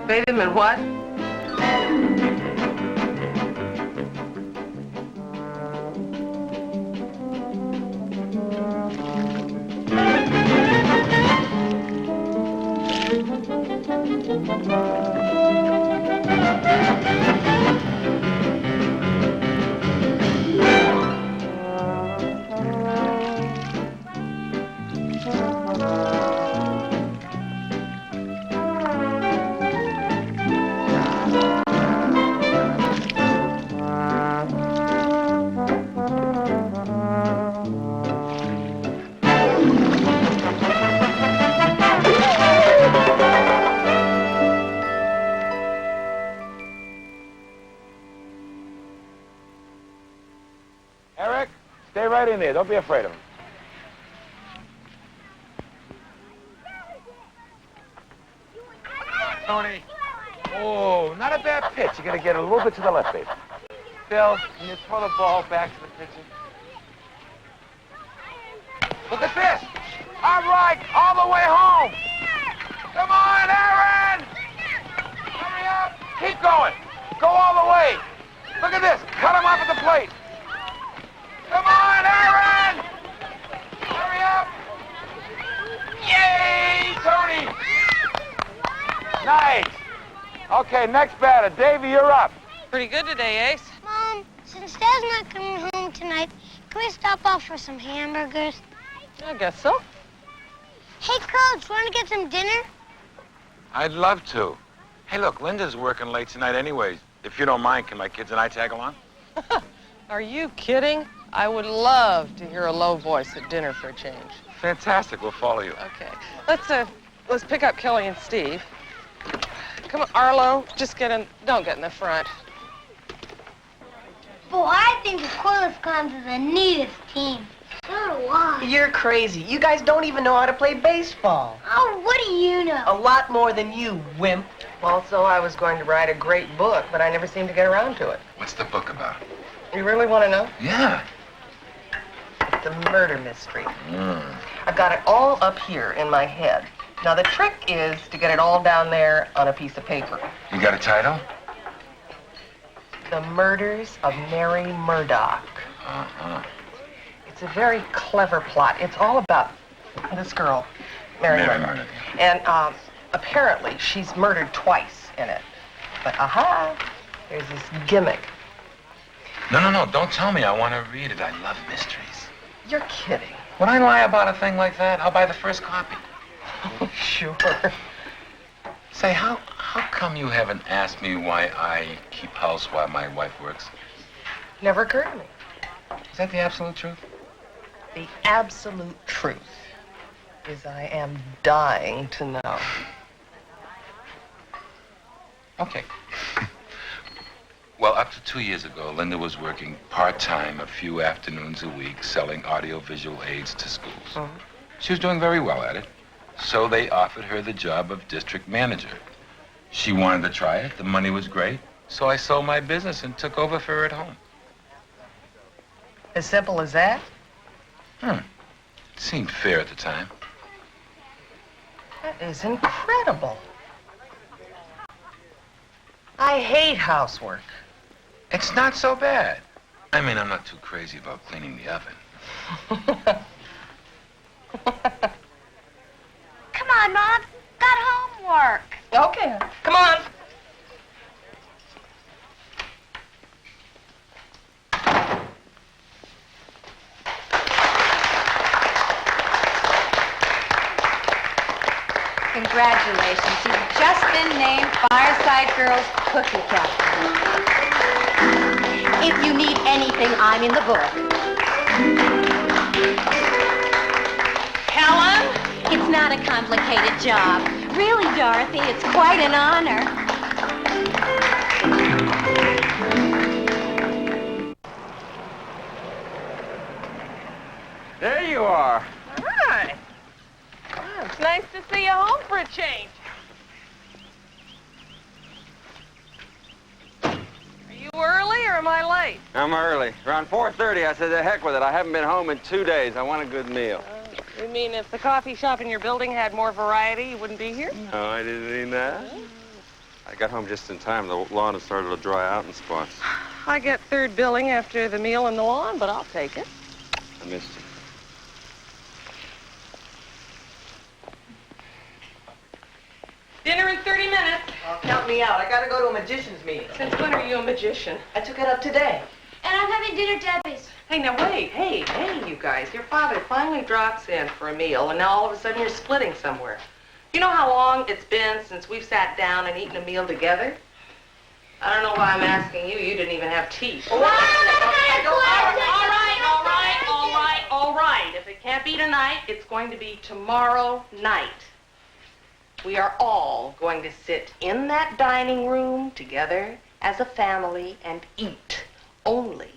Bathe him in what? Eric, stay right in there. Don't be afraid of him. Tony. Oh, not a bad pitch. You got to get a little bit to the left, baby. Phil, can you throw the ball back to the pitcher? Look at this. All right, all the way home. Come on, Aaron. Hurry up. Keep going. Go all the way. Look at this. Cut him off at the plate. Come on, Aaron. Hurry up. Yay, Tony. Nice. Okay, next batter. Davey, you're up. Pretty good today, Ace. Mom, since Dad's not coming home tonight, can we stop off for some hamburgers? I guess so. Hey, Coach, want to get some dinner? I'd love to. Hey, look, Linda's working late tonight anyways. If you don't mind, can my kids and I tag along? Are you kidding? I would love to hear a low voice at dinner for a change. Fantastic. We'll follow you. Okay. Let's pick up Kelly and Steve. Come on, Arlo, just get in. Don't get in the front. Boy, I think the Corliss Clams is the neatest team. So do I. You're crazy. You guys don't even know how to play baseball. Oh, what do you know? A lot more than you, wimp. Also, I was going to write a great book, but I never seemed to get around to it. What's the book about? You really want to know? Yeah. It's a murder mystery. I've got it all up here in my head. Now, the trick is to get it all down there on a piece of paper. You got a title? The Murders of Mary Murdoch. Uh-huh. It's a very clever plot. It's all about this girl, Mary Murdoch. And apparently, she's murdered twice in it. But there's this gimmick. No. Don't tell me. I want to read it. I love mysteries. You're kidding. When I lie about a thing like that, I'll buy the first copy. Sure. Say, how come you haven't asked me why I keep house while my wife works? Never occurred to me. Is that the absolute truth? The absolute truth is I am dying to know. Okay. Well, up to 2 years ago, Linda was working part-time a few afternoons a week selling audiovisual aids to schools. She was doing very well at it. So they offered her the job of district manager. She wanted to try it. The money was great. So I sold my business and took over for her at home. As simple as that? Seemed fair at the time. That is incredible. I hate housework. It's not so bad. I mean, I'm not too crazy about cleaning the oven. Come on, Mom. Got homework. Okay, come on. Congratulations. You've just been named Fireside Girls Cookie Captain. If you need anything, I'm in the book. Helen? It's not a complicated job. Really, Dorothy, it's quite an honor. There you are. Hi. Well, it's nice to see you home for a change. Are you early or am I late? I'm early. Around 4:30, I said, the heck with it. I haven't been home in 2 days. I want a good meal. You mean if the coffee shop in your building had more variety, you wouldn't be here? No, I didn't mean that. I got home just in time. The lawn had started to dry out in spots. I get third billing after the meal and the lawn, but I'll take it. I missed you. Dinner in 30 minutes. Oh, count me out. I gotta go to a magician's meeting. Since when are you a magician? I took it up today. And I'm having dinner at Debbie's. Hey, now wait. Hey, you guys. Your father finally drops in for a meal, and now all of a sudden you're splitting somewhere. You know how long it's been since we've sat down and eaten a meal together? I don't know why I'm asking you. You didn't even have tea. Mom, All right. If it can't be tonight, it's going to be tomorrow night. We are all going to sit in that dining room together as a family and eat. Only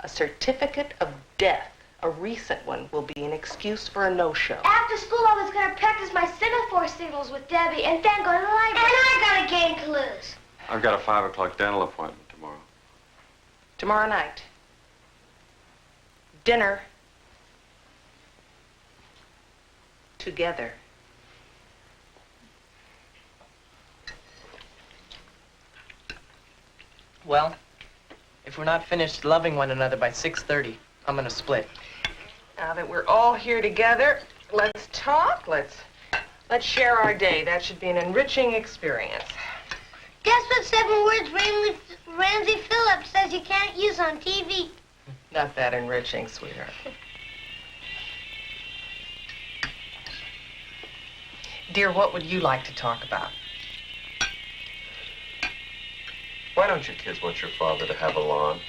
a certificate of death, a recent one, will be an excuse for a no-show. After school, I was going to practice my semaphore signals with Debbie and then go to the library. And I got a game to lose. I've got a 5 o'clock dental appointment tomorrow. Tomorrow night. Dinner. Together. Well, if we're not finished loving one another by 6:30, I'm gonna split. Now that we're all here together, let's talk. Let's share our day. That should be an enriching experience. Guess what 7 words Ramsey Phillips says you can't use on TV? Not that enriching, sweetheart. Dear, what would you like to talk about? Why don't you kids want your father to have a lawn?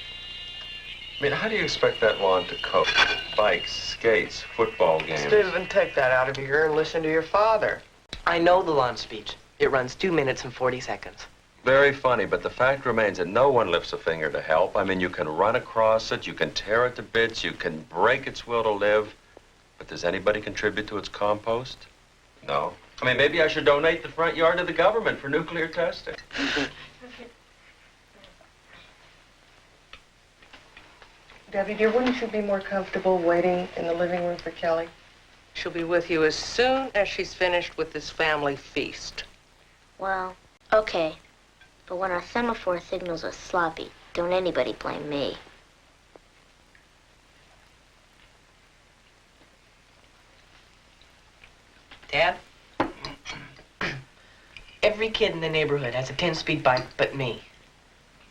I mean, how do you expect that lawn to cope? Bikes, skates, football games. Stephen, take that out of your ear and listen to your father. I know the lawn speech. It runs 2 minutes and 40 seconds. Very funny, but the fact remains that no one lifts a finger to help. I mean, you can run across it, you can tear it to bits, you can break its will to live. But does anybody contribute to its compost? No. I mean, maybe I should donate the front yard to the government for nuclear testing. Debbie, dear, wouldn't you be more comfortable waiting in the living room for Kelly? She'll be with you as soon as she's finished with this family feast. Well, okay. But when our semaphore signals are sloppy, don't anybody blame me. Dad? Every kid in the neighborhood has a 10-speed bike but me.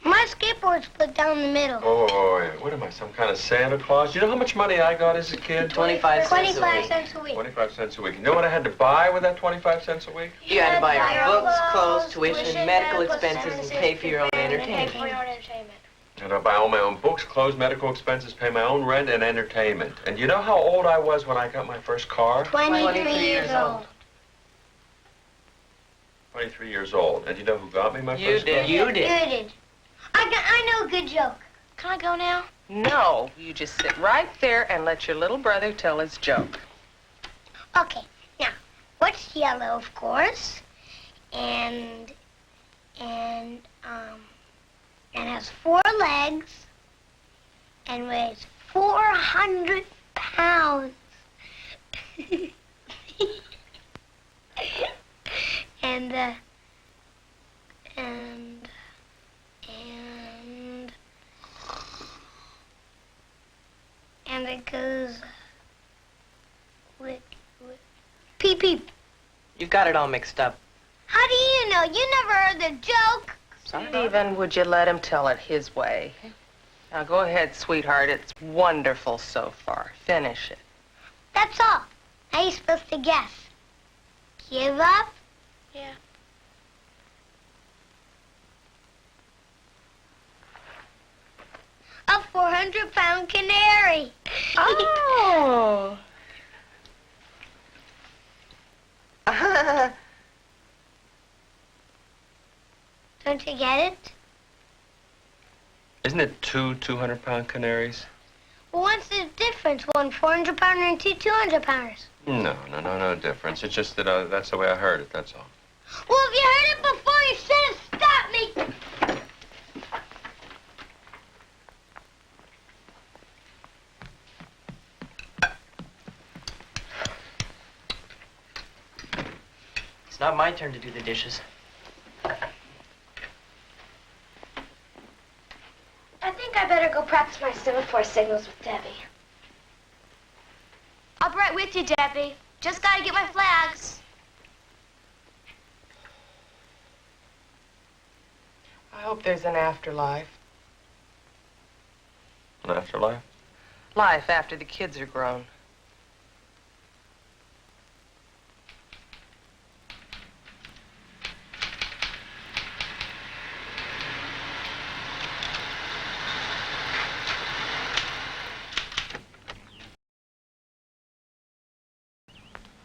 My skateboard's split down the middle. Oh, what am I, some kind of Santa Claus? You know how much money I got as a kid? 25 cents a 25 week. cents a week. 25 cents a week. You know what I had to buy with that 25 cents a week? You had to buy your books, clothes, tuition, medical expenses, and pay for your own entertainment. And I buy all my own books, clothes, medical expenses, pay my own rent and entertainment. And you know how old I was when I got my first car? 23 years old. 23 years old. And you know who got me my first car? You did. You did. I know a good joke. Can I go now? No, you just sit right there and let your little brother tell his joke. Okay. Now, What's yellow, of course, and has 4 legs and weighs 400 pounds. and it goes with peep peep. You've got it all mixed up. How do you know? You never heard the joke. Stephen, would you let him tell it his way? Now go ahead, sweetheart. It's wonderful so far. Finish it. That's all. Now you're supposed to guess. Give up? Yeah. A 400-pound canary. Oh. Don't you get it? Isn't it 200-pound canaries? Well, what's the difference? One 400-pounder and 2 200-pounders. No difference. It's just that that's the way I heard it, that's all. Well, if you heard it before, you should have stopped me. It's not my turn to do the dishes. I think I better go practice my semaphore signals with Debbie. I'll be right with you, Debbie. Just gotta get my flags. I hope there's an afterlife. An afterlife? Life after the kids are grown.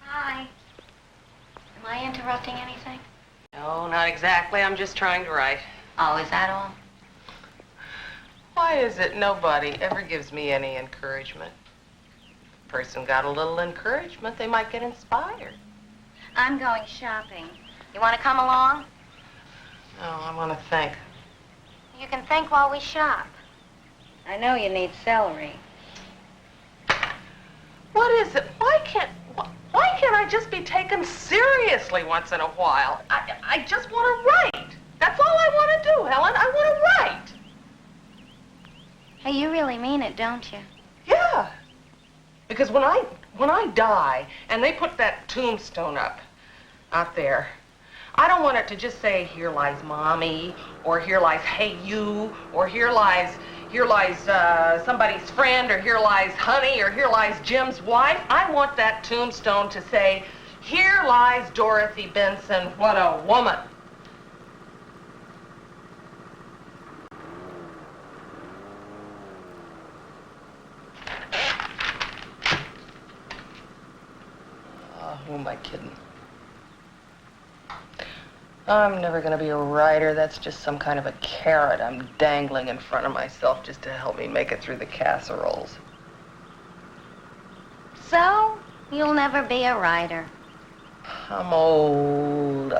Hi. Am I interrupting anything? No, not exactly. I'm just trying to write. Oh, is that all? Why is it nobody ever gives me any encouragement? Person got a little encouragement, they might get inspired. I'm going shopping. You want to come along? No, I want to think. You can think while we shop. I know you need celery. What is it? Why can't I just be taken seriously once in a while? I just want to write. That's all I want to do, Helen. I want to write. Hey, you really mean it, don't you? Yeah. Because when I die and they put that tombstone up out there, I don't want it to just say, here lies Mommy, or here lies Hey You, or here lies somebody's friend, or here lies Honey, or here lies Jim's wife. I want that tombstone to say, here lies Dorothy Benson, what a woman. Who am I kidding? I'm never going to be a writer. That's just some kind of a carrot I'm dangling in front of myself just to help me make it through the casseroles. So, you'll never be a writer. I'm old.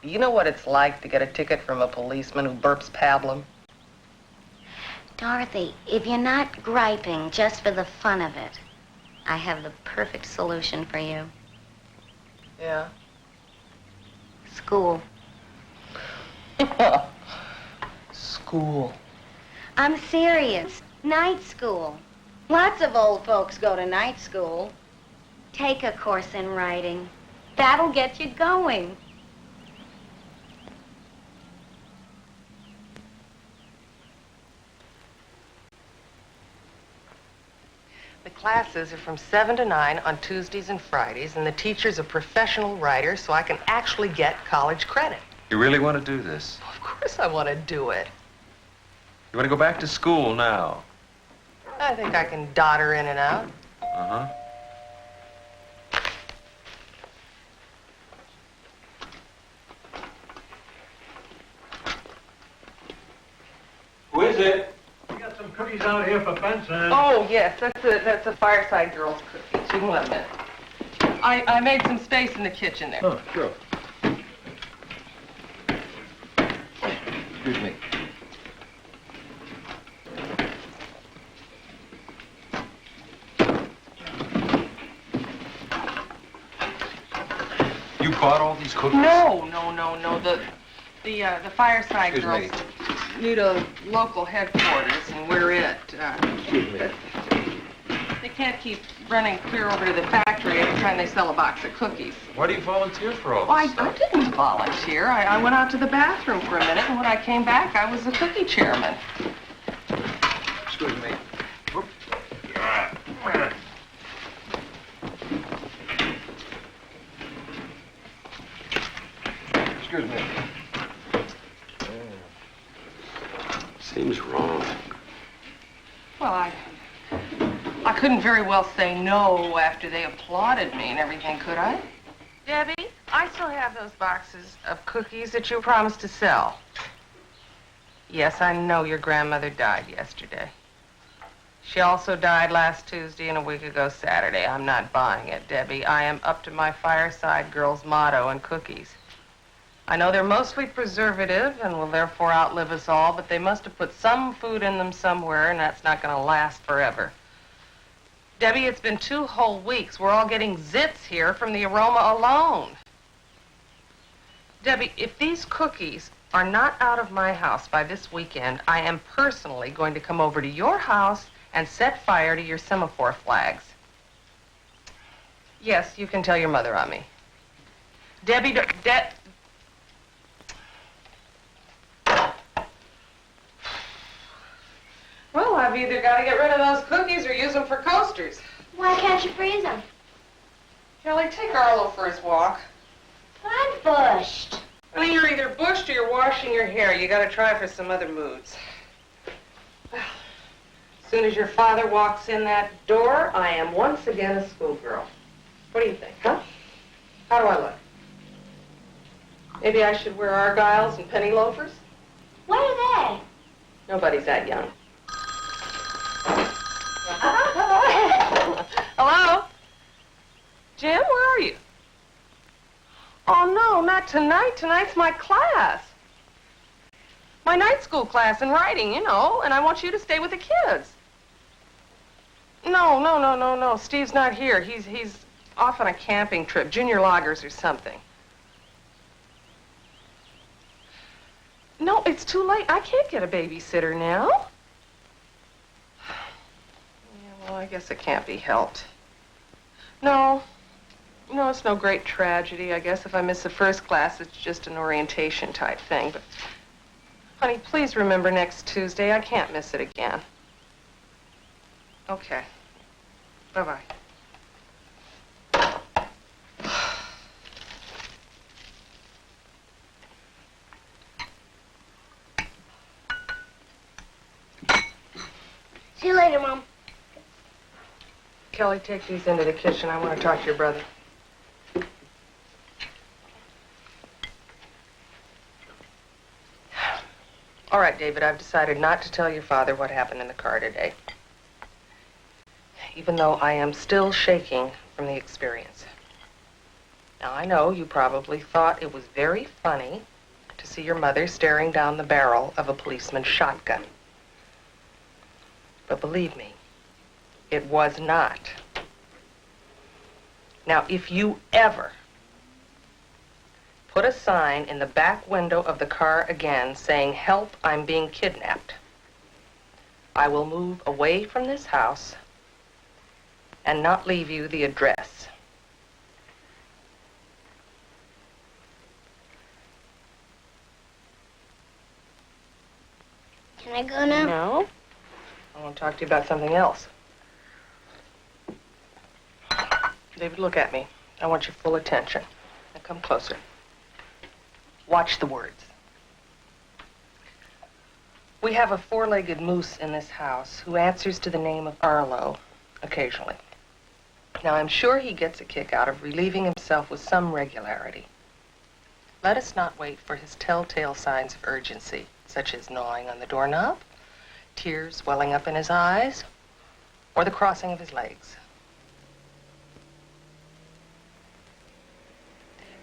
You know what it's like to get a ticket from a policeman who burps pablum? Dorothy, if you're not griping just for the fun of it, I have the perfect solution for you. Yeah? School. School. I'm serious. Night school. Lots of old folks go to night school. Take a course in writing. That'll get you going. The classes are from 7 to 9 on Tuesdays and Fridays, and the teacher's a professional writer, so I can actually get college credit. You really want to do this? Of course I want to do it. You want to go back to school now? I think I can dodder in and out. Uh-huh. Who is it? We got some cookies out here for Benson. Oh, yes, that's a Fireside Girls cookies. You can let them in. I made some space in the kitchen there. Oh, sure. Excuse me. You bought all these cookies? No. The Fireside Excuse girls need a local headquarters, and we're it. Excuse me. They can't keep running clear over to the factory every time they sell a box of cookies. Why do you volunteer for all Well, this I stuff? didn't volunteer. I went out to the bathroom for a minute, and when I came back, I was the cookie chairman. Excuse me. Whoop. Excuse me. Seems wrong. Well, I couldn't very well say no after they applauded me and everything, could I? Debbie, I still have those boxes of cookies that you promised to sell. Yes, I know your grandmother died yesterday. She also died last Tuesday and a week ago Saturday. I'm not buying it, Debbie. I am up to my Fireside Girls motto and cookies. I know they're mostly preservative and will therefore outlive us all, but they must have put some food in them somewhere, and that's not going to last forever. Debbie, it's been 2 whole weeks. We're all getting zits here from the aroma alone. Debbie, if these cookies are not out of my house by this weekend, I am personally going to come over to your house and set fire to your semaphore flags. Yes, you can tell your mother on me. Debbie, Well, I've either got to get rid of those cookies or use them for coasters. Why can't you freeze them? Kelly, take Arlo for his walk. I'm bushed. Honey, you're either bushed or you're washing your hair. You got to try for some other moods. Well, as soon as your father walks in that door, I am once again a schoolgirl. What do you think, huh? How do I look? Maybe I should wear argyles and penny loafers? What are they? Nobody's that young. Hello? Jim, where are you? Oh, no, not tonight. Tonight's my class. My night school class in writing, you know, and I want you to stay with the kids. No. Steve's not here. He's off on a camping trip, junior loggers or something. No, it's too late. I can't get a babysitter now. Yeah, well, I guess it can't be helped. No, it's no great tragedy. I guess if I miss the first class, it's just an orientation type thing. But, honey, please remember next Tuesday. I can't miss it again. Okay. Bye-bye. See you later, Mom. Kelly, take these into the kitchen. I want to talk to your brother. All right, David, I've decided not to tell your father what happened in the car today. Even though I am still shaking from the experience. Now, I know you probably thought it was very funny to see your mother staring down the barrel of a policeman's shotgun. But believe me, it was not. Now, if you ever put a sign in the back window of the car again saying, "Help, I'm being kidnapped," I will move away from this house and not leave you the address. Can I go now? No. I want to talk to you about something else. David, look at me. I want your full attention. Now come closer. Watch the words. We have a 4-legged moose in this house who answers to the name of Arlo occasionally. Now, I'm sure he gets a kick out of relieving himself with some regularity. Let us not wait for his telltale signs of urgency, such as gnawing on the doorknob, tears welling up in his eyes, or the crossing of his legs.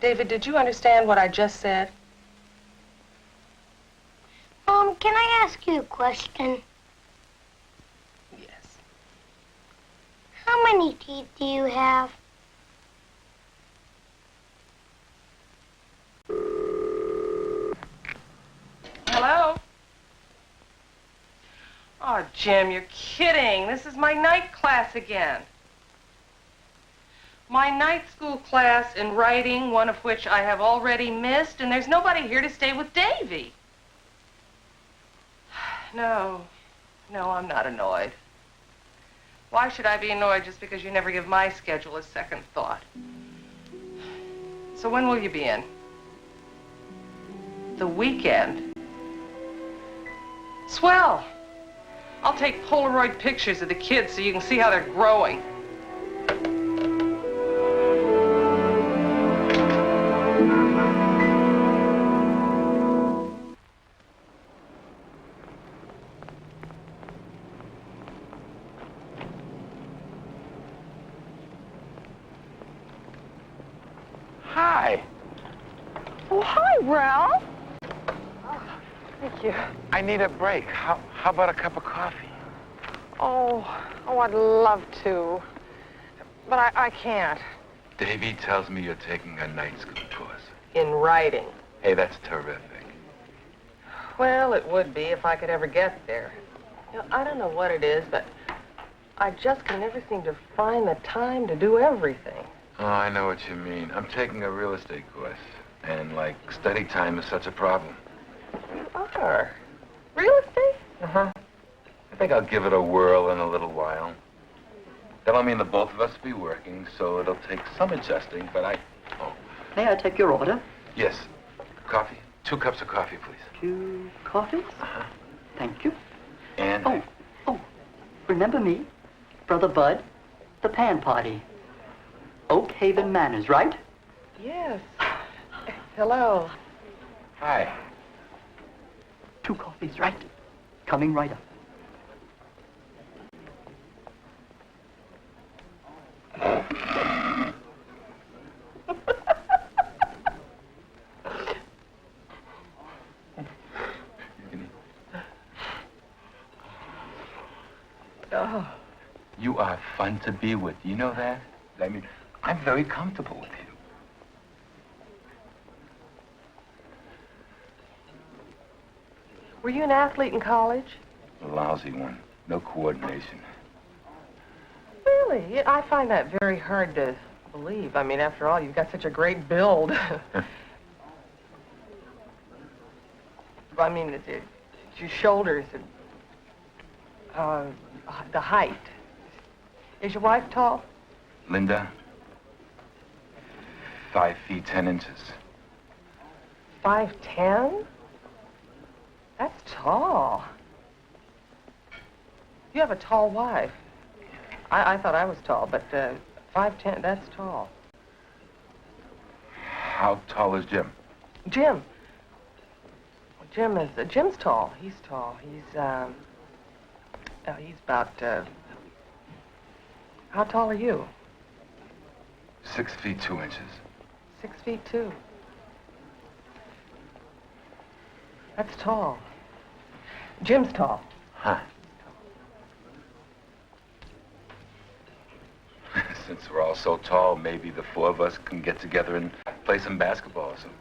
David, did you understand what I just said? Mom, can I ask you a question? Yes. How many teeth do you have? Hello? Oh, Jim, you're kidding. This is my night class again. My night school class in writing, one of which I have already missed, and there's nobody here to stay with Davy. No, I'm not annoyed. Why should I be annoyed just because you never give my schedule a second thought? So when will you be in? The weekend? Swell. I'll take Polaroid pictures of the kids so you can see how they're growing. Hi. Oh, hi, Ralph. Thank you. I need a break. How about a cup of coffee? Oh, I'd love to. But I can't. Davy tells me you're taking a night school course. In writing. Hey, that's terrific. Well, it would be if I could ever get there. You know, I don't know what it is, but I just can never seem to find the time to do everything. Oh, I know what you mean. I'm taking a real estate course, and, like, study time is such a problem. You are? Real estate? Uh-huh. I think I'll give it a whirl in a little while. That'll mean the both of us will be working, so it'll take some adjusting, but Oh. May I take your order? Yes. Coffee? 2 cups of coffee, please. 2 coffees? Uh-huh. Thank you. And... Oh, remember me? Brother Bud? The Pan Party. Oak Haven Manors, right? Yes. Hello. Hi. 2 coffees, right? Coming right up. Oh. You are fun to be with. You know that? I mean, I'm very comfortable with you. Were you an athlete in college? A lousy one. No coordination. Really? I find that very hard to believe. I mean, after all, you've got such a great build. I mean, it's your shoulders and the height. Is your wife tall? Linda? 5 feet 10 inches. 5'10"? That's tall. You have a tall wife. I thought I was tall, but 5'10", that's tall. How tall is Jim? Jim. Jim's tall. He's tall. He's about, how tall are you? 6 feet 2 inches. 6 feet 2. That's tall. Jim's tall. Huh. Since we're all so tall, maybe the 4 of us can get together and play some basketball or something.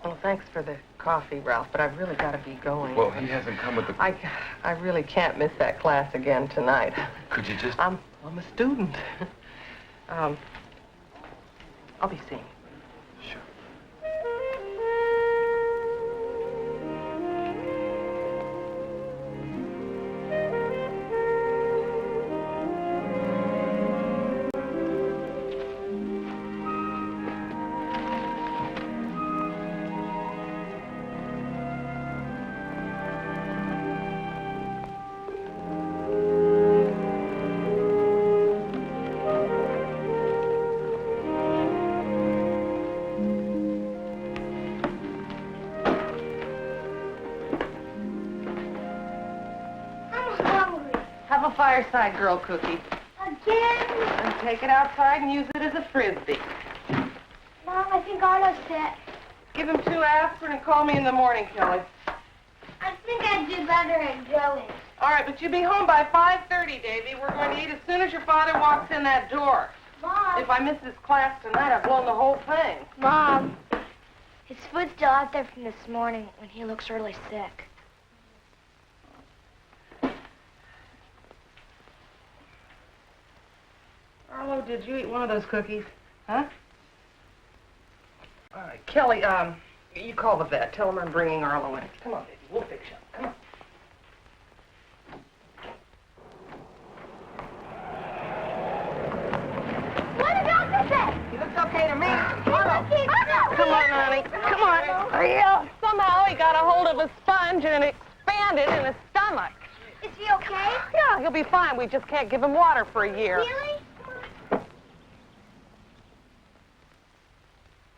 Well, thanks for the coffee, Ralph, but I've really got to be going. Well, he hasn't come with the... I really can't miss that class again tonight. Could you just... I'm a student. I'll be seeing you. Sure. Have a fireside girl cookie. A again? And take it outside and use it as a frisbee. Mom, I think Arno's sick. Give him 2 aspirin and call me in the morning, Kelly. I think I'd do better at Joey's. All right, but you be home by 5:30, Davy. We're going to eat as soon as your father walks in that door. Mom. If I miss this class tonight, I've blown the whole thing. Mom. His foot's still out there from this morning when he looks really sick. Arlo, did you eat one of those cookies? Huh? All right, Kelly, you call the vet. Tell him I'm bringing Arlo in. Come on, baby. We'll fix you. Come on. What did Doctor say? He looks okay to me. Arlo. Come on, honey. Come on. Somehow he got a hold of a sponge and it expanded in his stomach. Is he okay? Yeah, he'll be fine. We just can't give him water for a year. Really?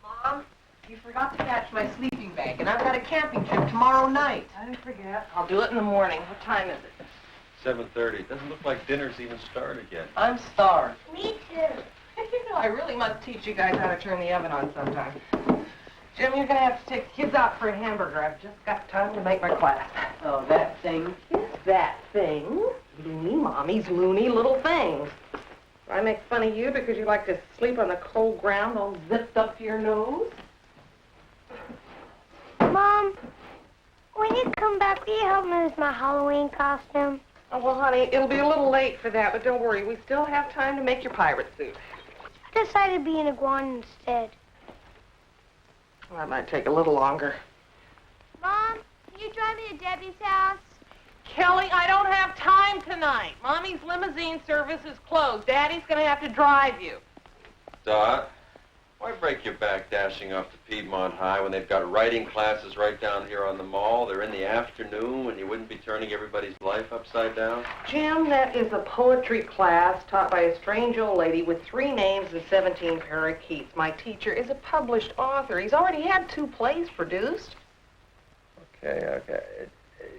Mom, you forgot to catch my sleeping bag, and I've got a camping trip tomorrow night. I didn't forget. I'll do it in the morning. What time is it? 7:30. Doesn't look like dinner's even started yet. I'm starved. Me too. You know, I really must teach you guys how to turn the oven on sometime. Jim, you're going to have to take the kids out for a hamburger. I've just got time to make my class. Oh, that thing. Yes, that thing. Loony Mommy's loony little things. I make fun of you because you like to sleep on the cold ground all zipped up to your nose. Mom, when you come back, will you help me with my Halloween costume? Oh, well, honey, it'll be a little late for that, but don't worry. We still have time to make your pirate suit. I decided to be an iguana instead. Well, that might take a little longer. Mom, can you drive me to Debbie's house? Kelly, I don't have time tonight. Mommy's limousine service is closed. Daddy's going to have to drive you. Dot, why break your back dashing off to Piedmont High when they've got writing classes right down here on the mall? They're in the afternoon when you wouldn't be turning everybody's life upside down? Jim, that is a poetry class taught by a strange old lady with 3 names and 17 parakeets. My teacher is a published author. He's already had 2 plays produced. Okay.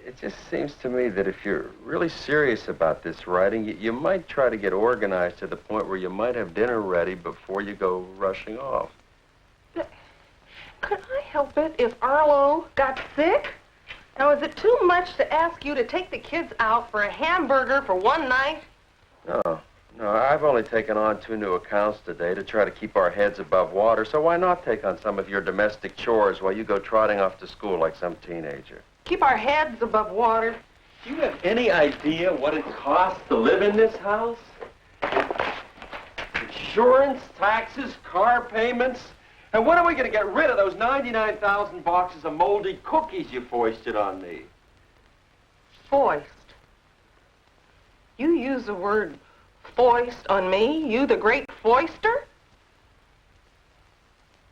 It just seems to me that if you're really serious about this writing, you might try to get organized to the point where you might have dinner ready before you go rushing off. Could I help it if Arlo got sick? Now, is it too much to ask you to take the kids out for a hamburger for one night? No, I've only taken on 2 new accounts today to try to keep our heads above water, so why not take on some of your domestic chores while you go trotting off to school like some teenager? Keep our heads above water. Do you have any idea what it costs to live in this house? Insurance, taxes, car payments. And when are we going to get rid of those 99,000 boxes of moldy cookies you foisted on me? Foist. You use the word foist on me? You, the great foister?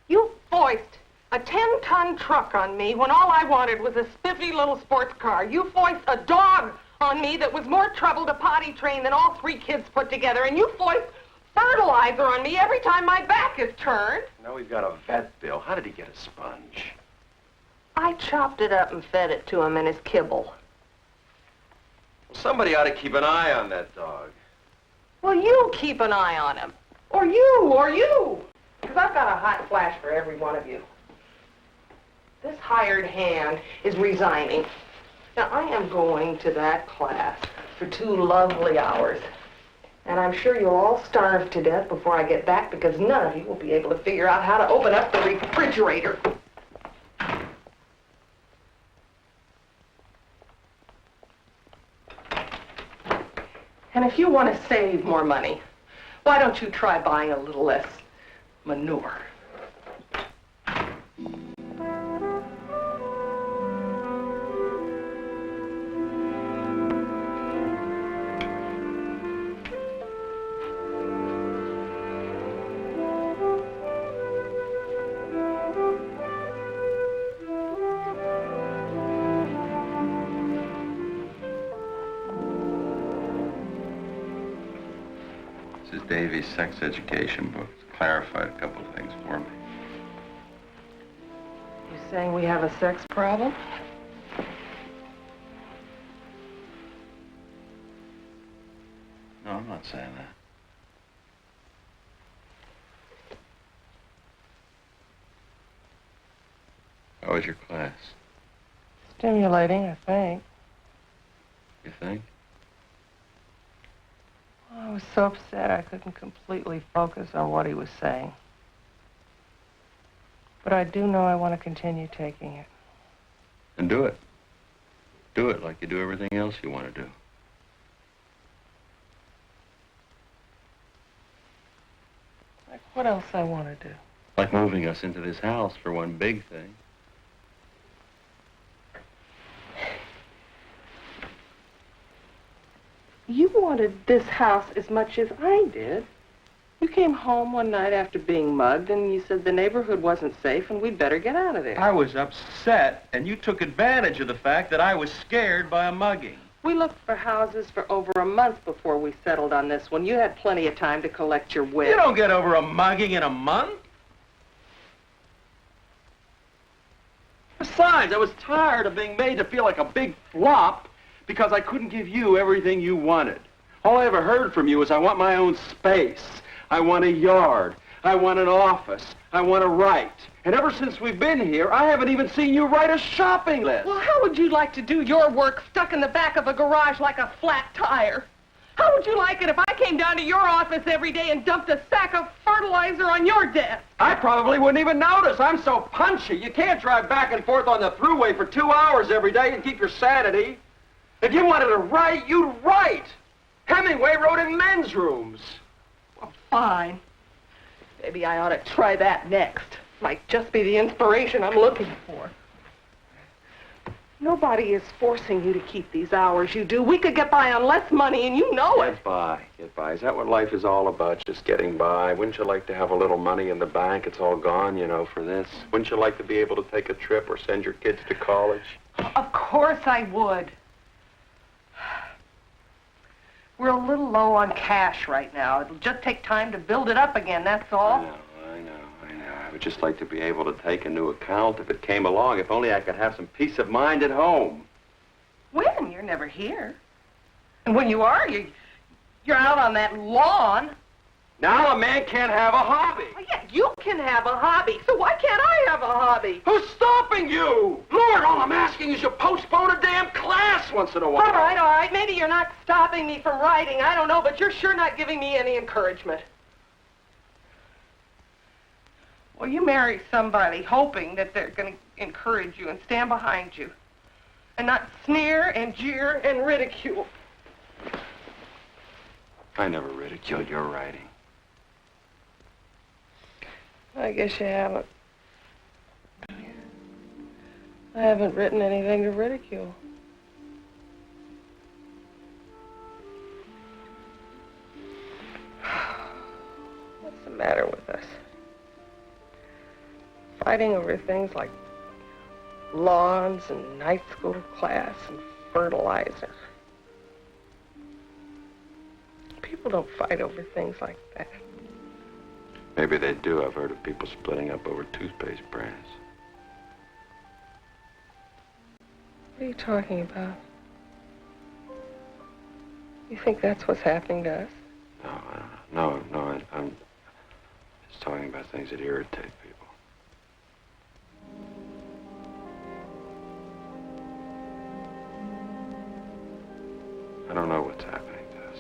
You foist a 10-ton truck on me when all I wanted was a spiffy little sports car. You foist a dog on me that was more trouble to potty train than all 3 kids put together. And you foist fertilizer on me every time my back is turned. Now we've got a vet bill. How did he get a sponge? I chopped it up and fed it to him in his kibble. Well, somebody ought to keep an eye on that dog. Well, you keep an eye on him. Or you. Because I've got a hot flash for every one of you. This hired hand is resigning. Now, I am going to that class for 2 lovely hours. And I'm sure you'll all starve to death before I get back because none of you will be able to figure out how to open up the refrigerator. And if you want to save more money, why don't you try buying a little less manure? This is Davy's sex education book. It's clarified a couple of things for me. You saying we have a sex problem? No, I'm not saying that. How was your class? Stimulating, I think. You think? I was so upset I couldn't completely focus on what he was saying. But I do know I want to continue taking it. And do it. Do it like you do everything else you want to do. Like what else I want to do? Like moving us into this house for one big thing. You wanted this house as much as I did. You came home one night after being mugged, and you said the neighborhood wasn't safe and we'd better get out of there. I was upset, and you took advantage of the fact that I was scared by a mugging. We looked for houses for over a month before we settled on this one. You had plenty of time to collect your wits. You don't get over a mugging in a month. Besides, I was tired of being made to feel like a big flop because I couldn't give you everything you wanted. All I ever heard from you was I want my own space. I want a yard. I want an office. I want to write. And ever since we've been here, I haven't even seen you write a shopping list. Well, how would you like to do your work stuck in the back of a garage like a flat tire? How would you like it if I came down to your office every day and dumped a sack of fertilizer on your desk? I probably wouldn't even notice. I'm so punchy. You can't drive back and forth on the thruway for 2 hours every day and keep your sanity. If you wanted to write, you'd write. Hemingway wrote in men's rooms. Well, fine. Maybe I ought to try that next. Might just be the inspiration I'm looking for. Nobody is forcing you to keep these hours you do. We could get by on less money, and you know it. Get by, get by. Is that what life is all about, just getting by? Wouldn't you like to have a little money in the bank? It's all gone, you know, for this. Wouldn't you like to be able to take a trip or send your kids to college? Of course I would. We're a little low on cash right now. It'll just take time to build it up again, that's all. I know. I would just like to be able to take a new account if it came along. If only I could have some peace of mind at home. When? You're never here. And when you are, you're out on that lawn. Now a man can't have a hobby. Well, yeah, you can have a hobby, so why can't I have a hobby? Who's stopping you? Lord, all I'm asking is you postpone a damn class once in a while. All right. Maybe you're not stopping me from writing. I don't know, but you're sure not giving me any encouragement. Well, you marry somebody hoping that they're going to encourage you and stand behind you and not sneer and jeer and ridicule. I never ridiculed your writing. I guess you haven't. I haven't written anything to ridicule. What's the matter with us? Fighting over things like lawns and night school class and fertilizer. People don't fight over things like that. Maybe they do. I've heard of people splitting up over toothpaste brands. What are you talking about? You think that's what's happening to us? No, I'm just talking about things that irritate people. I don't know what's happening to us.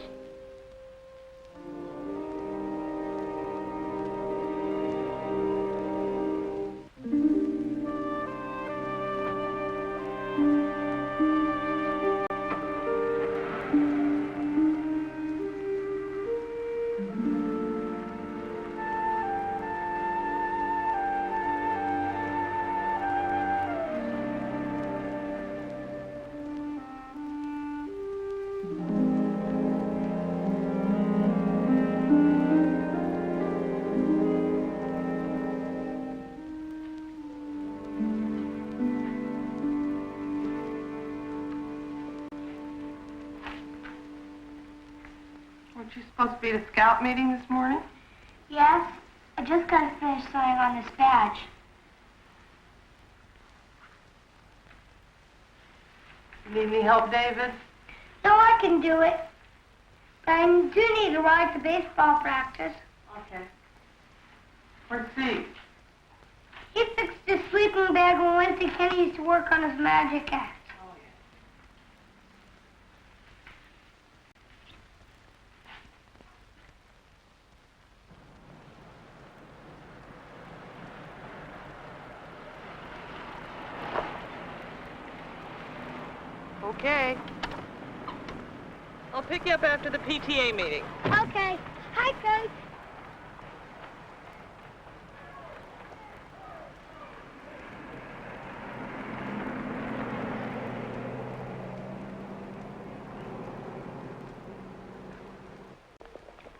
Weren't you supposed to be at a scout meeting this morning? Yes, I just got to finish sewing on this badge. You need any help, David? No, I can do it. But I do need a ride to baseball practice. Okay. Where's Steve? He fixed his sleeping sleeping bag when Wednesday Kenny used to work on his magic act. Okay. I'll pick you up after the PTA meeting. Okay. Hi, Coach.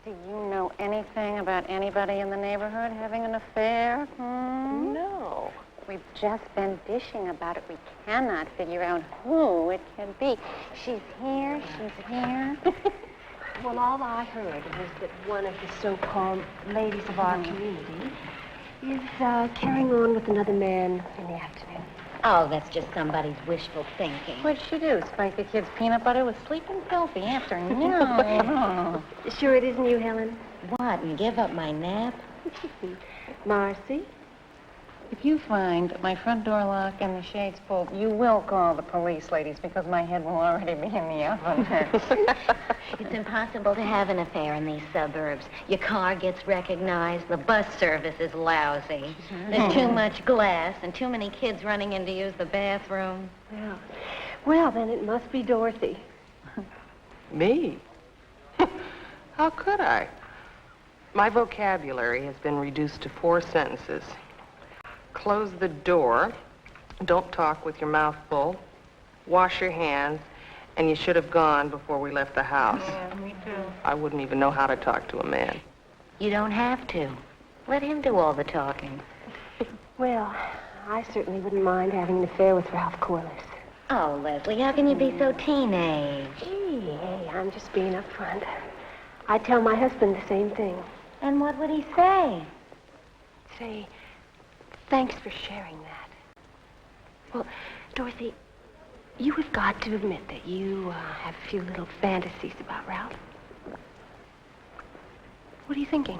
Do you know anything about anybody in the neighborhood having an affair? No. We've just been dishing about it. We cannot figure out who it can be. She's here, she's here. Well, all I heard was that one of the so-called ladies of our community is carrying on with another man in the afternoon. Oh, that's just somebody's wishful thinking. What'd she do? Spike the kid's peanut butter with sleeping filthy after? No. Sure it isn't you, Helen? What, and give up my nap? Marcy? If you find my front door locked and the shades pulled, you will call the police, ladies, because my head will already be in the oven. It's impossible to have an affair in these suburbs. Your car gets recognized. The bus service is lousy. There's too much glass and too many kids running in to use the bathroom. Well, then it must be Dorothy. Me? How could I? My vocabulary has been reduced to 4 sentences. Close the door, don't talk with your mouth full, wash your hands, and you should have gone before we left the house. Yeah, me too. I wouldn't even know how to talk to a man. You don't have to. Let him do all the talking. Well, I certainly wouldn't mind having an affair with Ralph Corliss. Oh, Leslie, how can you be so teenage? Gee, hey, I'm just being upfront. I tell my husband the same thing. And what would he say? Say, thanks for sharing that. Well, Dorothy, you have got to admit that you have a few little fantasies about Ralph. What are you thinking?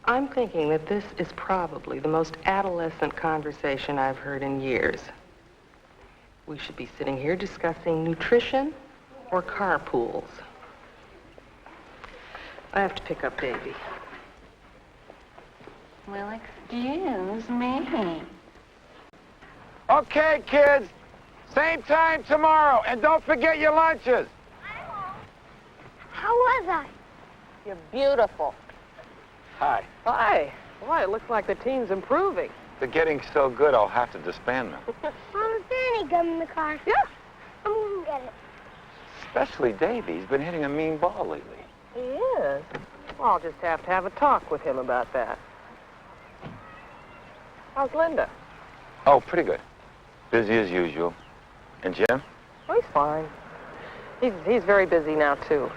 I'm thinking that this is probably the most adolescent conversation I've heard in years. We should be sitting here discussing nutrition or carpools. I have to pick up Davy. Well, excuse me. Okay, kids. Same time tomorrow. And don't forget your lunches. How was I? You're beautiful. Hi. Hi. Why, it looks like the team's improving. They're getting so good, I'll have to disband them. Mom, is there any gum in the car? Yeah. I'm going to get it. Especially Davy. He's been hitting a mean ball lately. He is. Well, I'll just have to have a talk with him about that. How's Linda? Oh, pretty good. Busy as usual. And Jim? Oh, he's fine. He's very busy now, too.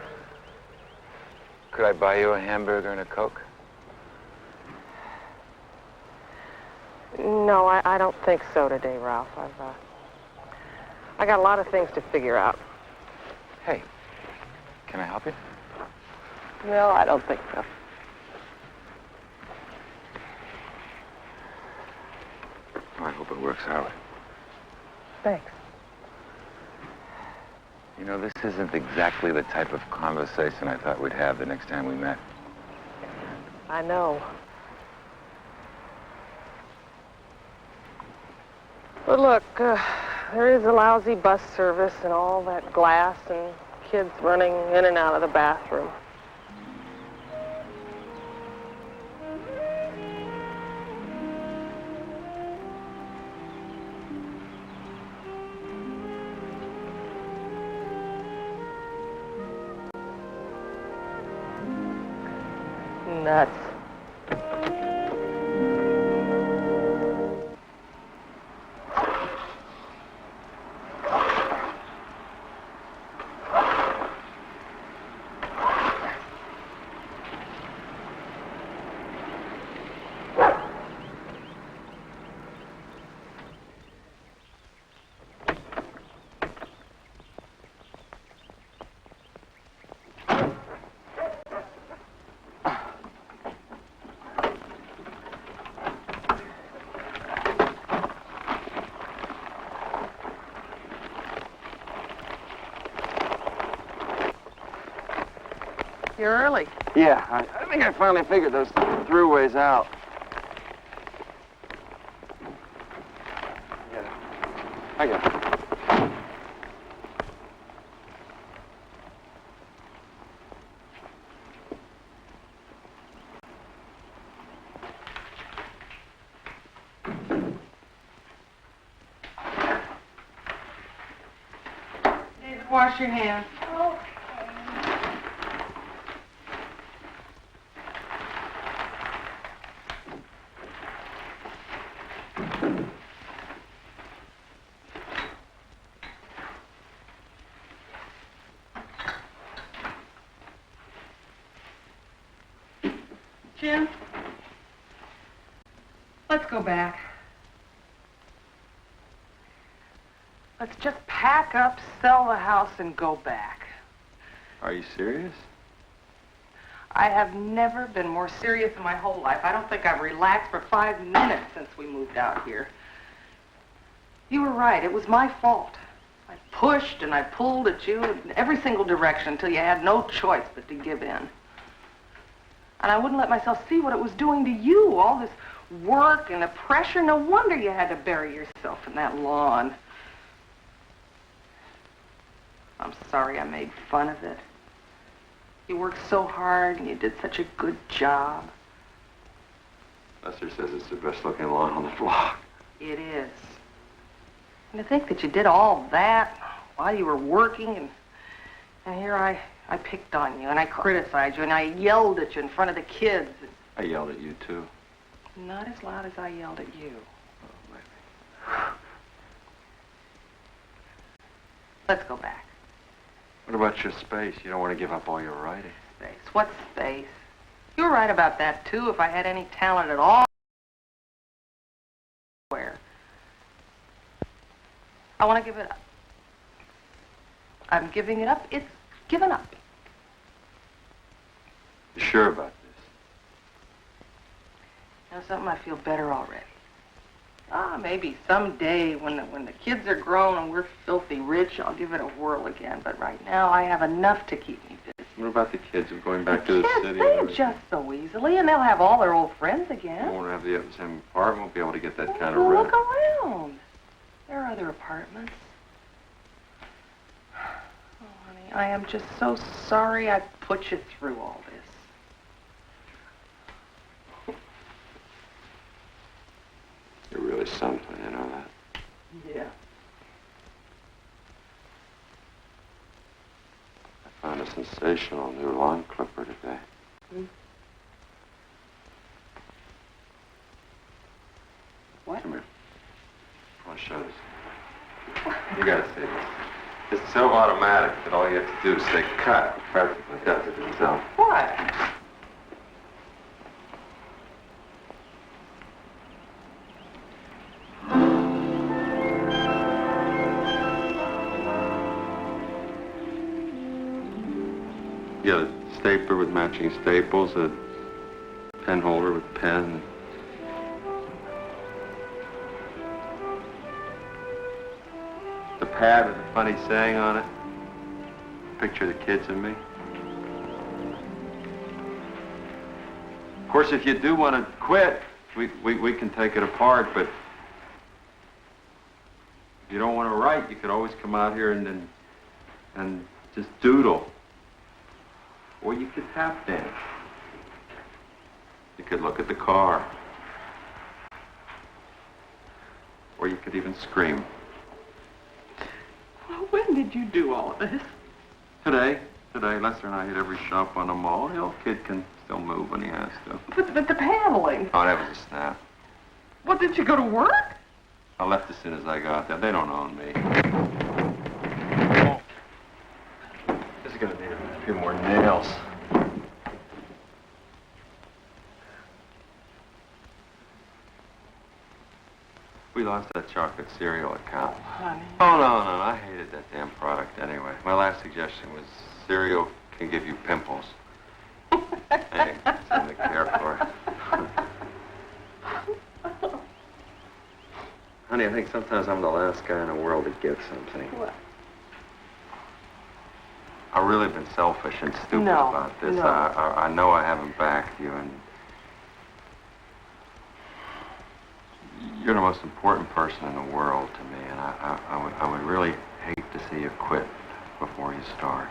Could I buy you a hamburger and a Coke? No, I don't think so today, Ralph. I got a lot of things to figure out. Hey, can I help you? No, I don't think so. Oh, I hope it works out. Thanks. You know, this isn't exactly the type of conversation I thought we'd have the next time we met. I know. But look, there is a lousy bus service and all that glass and kids running in and out of the bathroom. Nuts. You're early. Yeah, I think I finally figured those throughways out. I get it. David, wash your hands. Jim, let's go back. Let's just pack up, sell the house, and go back. Are you serious? I have never been more serious in my whole life. I don't think I've relaxed for 5 minutes since we moved out here. You were right. It was my fault. I pushed and I pulled at you in every single direction until you had no choice but to give in. And I wouldn't let myself see what it was doing to you, all this work and the pressure. No wonder you had to bury yourself in that lawn. I'm sorry I made fun of it. You worked so hard and you did such a good job. Lester says it's the best looking lawn on the block. It is. And to think that you did all that while you were working, and here I picked on you, and I criticized you, and I yelled at you in front of the kids. I yelled at you, too. Not as loud as I yelled at you. Oh, maybe. Let's go back. What about your space? You don't want to give up all your writing. Space. What space? You were right about that, too, if I had any talent at all. Where? I want to give it up. I'm giving it up. It's given up. You sure about this? You know something? I feel better already. Maybe someday when the kids are grown and we're filthy rich, I'll give it a whirl again. But right now, I have enough to keep me busy. What about the kids who are going back to the Kids, city? they adjust so easily, and they'll have all their old friends again. You won't have the same apartment. Won't be able to get that kind of Well, rent. look around. There are other apartments. Oh, honey, I am just so sorry I put you through all this. You're really something, you know that? Yeah. I found a sensational new lawn clipper today. What? Come here. I want to show this. You gotta see this. It's so automatic that all you have to do is say cut. It practically does it itself. What? You got a stapler with matching staples, a pen holder with pen. The pad with a funny saying on it. Picture the kids and me. Of course, if you do want to quit, we can take it apart, but if you don't want to write, you could always come out here and just doodle. Or you could tap dance. You could look at the car. Or you could even scream. Well, when did you do all of this? Today, Lester and I hit every shop on the mall. The old kid can still move when he has to. But the paneling. Oh, that was a snap. What, did you go to work? I left as soon as I got there. They don't own me. This is gonna need a few more nails. We lost that chocolate cereal account. Honey. Oh, no, I hated that damn product anyway. My last suggestion was cereal can give you pimples. Hey, something to care for. Honey, I think sometimes I'm the last guy in the world to get something. What? I've really been selfish and stupid No, about this. no. I know I haven't backed you, and you're the most important person in the world to me, and I would really hate to see you quit before you start.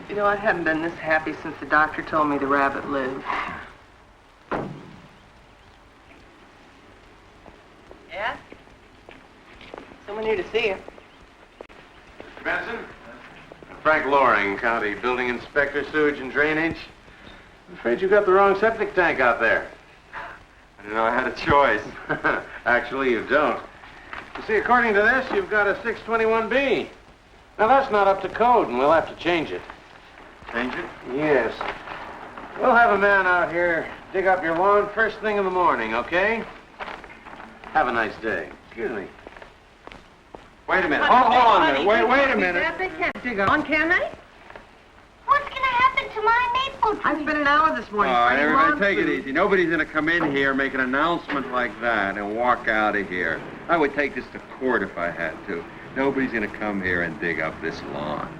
You know, I haven't been this happy since the doctor told me the rabbit lived. Yeah? Someone here to see you. Mr. Benson? Frank Loring, County Building Inspector, Sewage and Drainage. I'm afraid you got the wrong septic tank out there. I didn't know I had a choice. Actually, you don't. You see, according to this, you've got a 621B. Now, that's not up to code, and we'll have to change it. Change it? Yes. We'll have a man out here dig up your lawn first thing in the morning, okay? Have a nice day. Excuse me. Wait a minute. Hold on a minute. Wait a minute. They can't dig on, can they? What's going to happen to my maple tree? I spent an hour this morning. All right, spraying everybody, lawn take it food. easy. Nobody's going to come in here, make an announcement like that, and walk out of here. I would take this to court if I had to. Nobody's going to come here and dig up this lawn.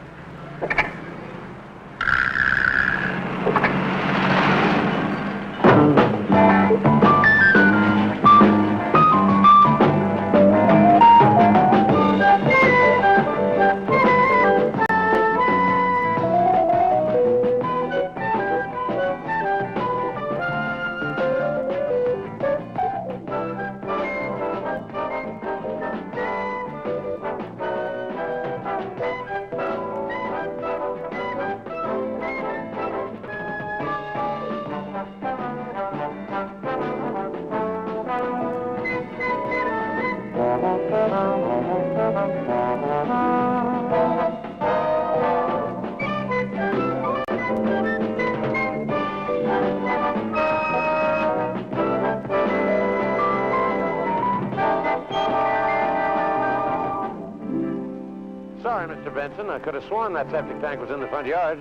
Sorry, Mr. Benson. I could have sworn that septic tank was in the front yard.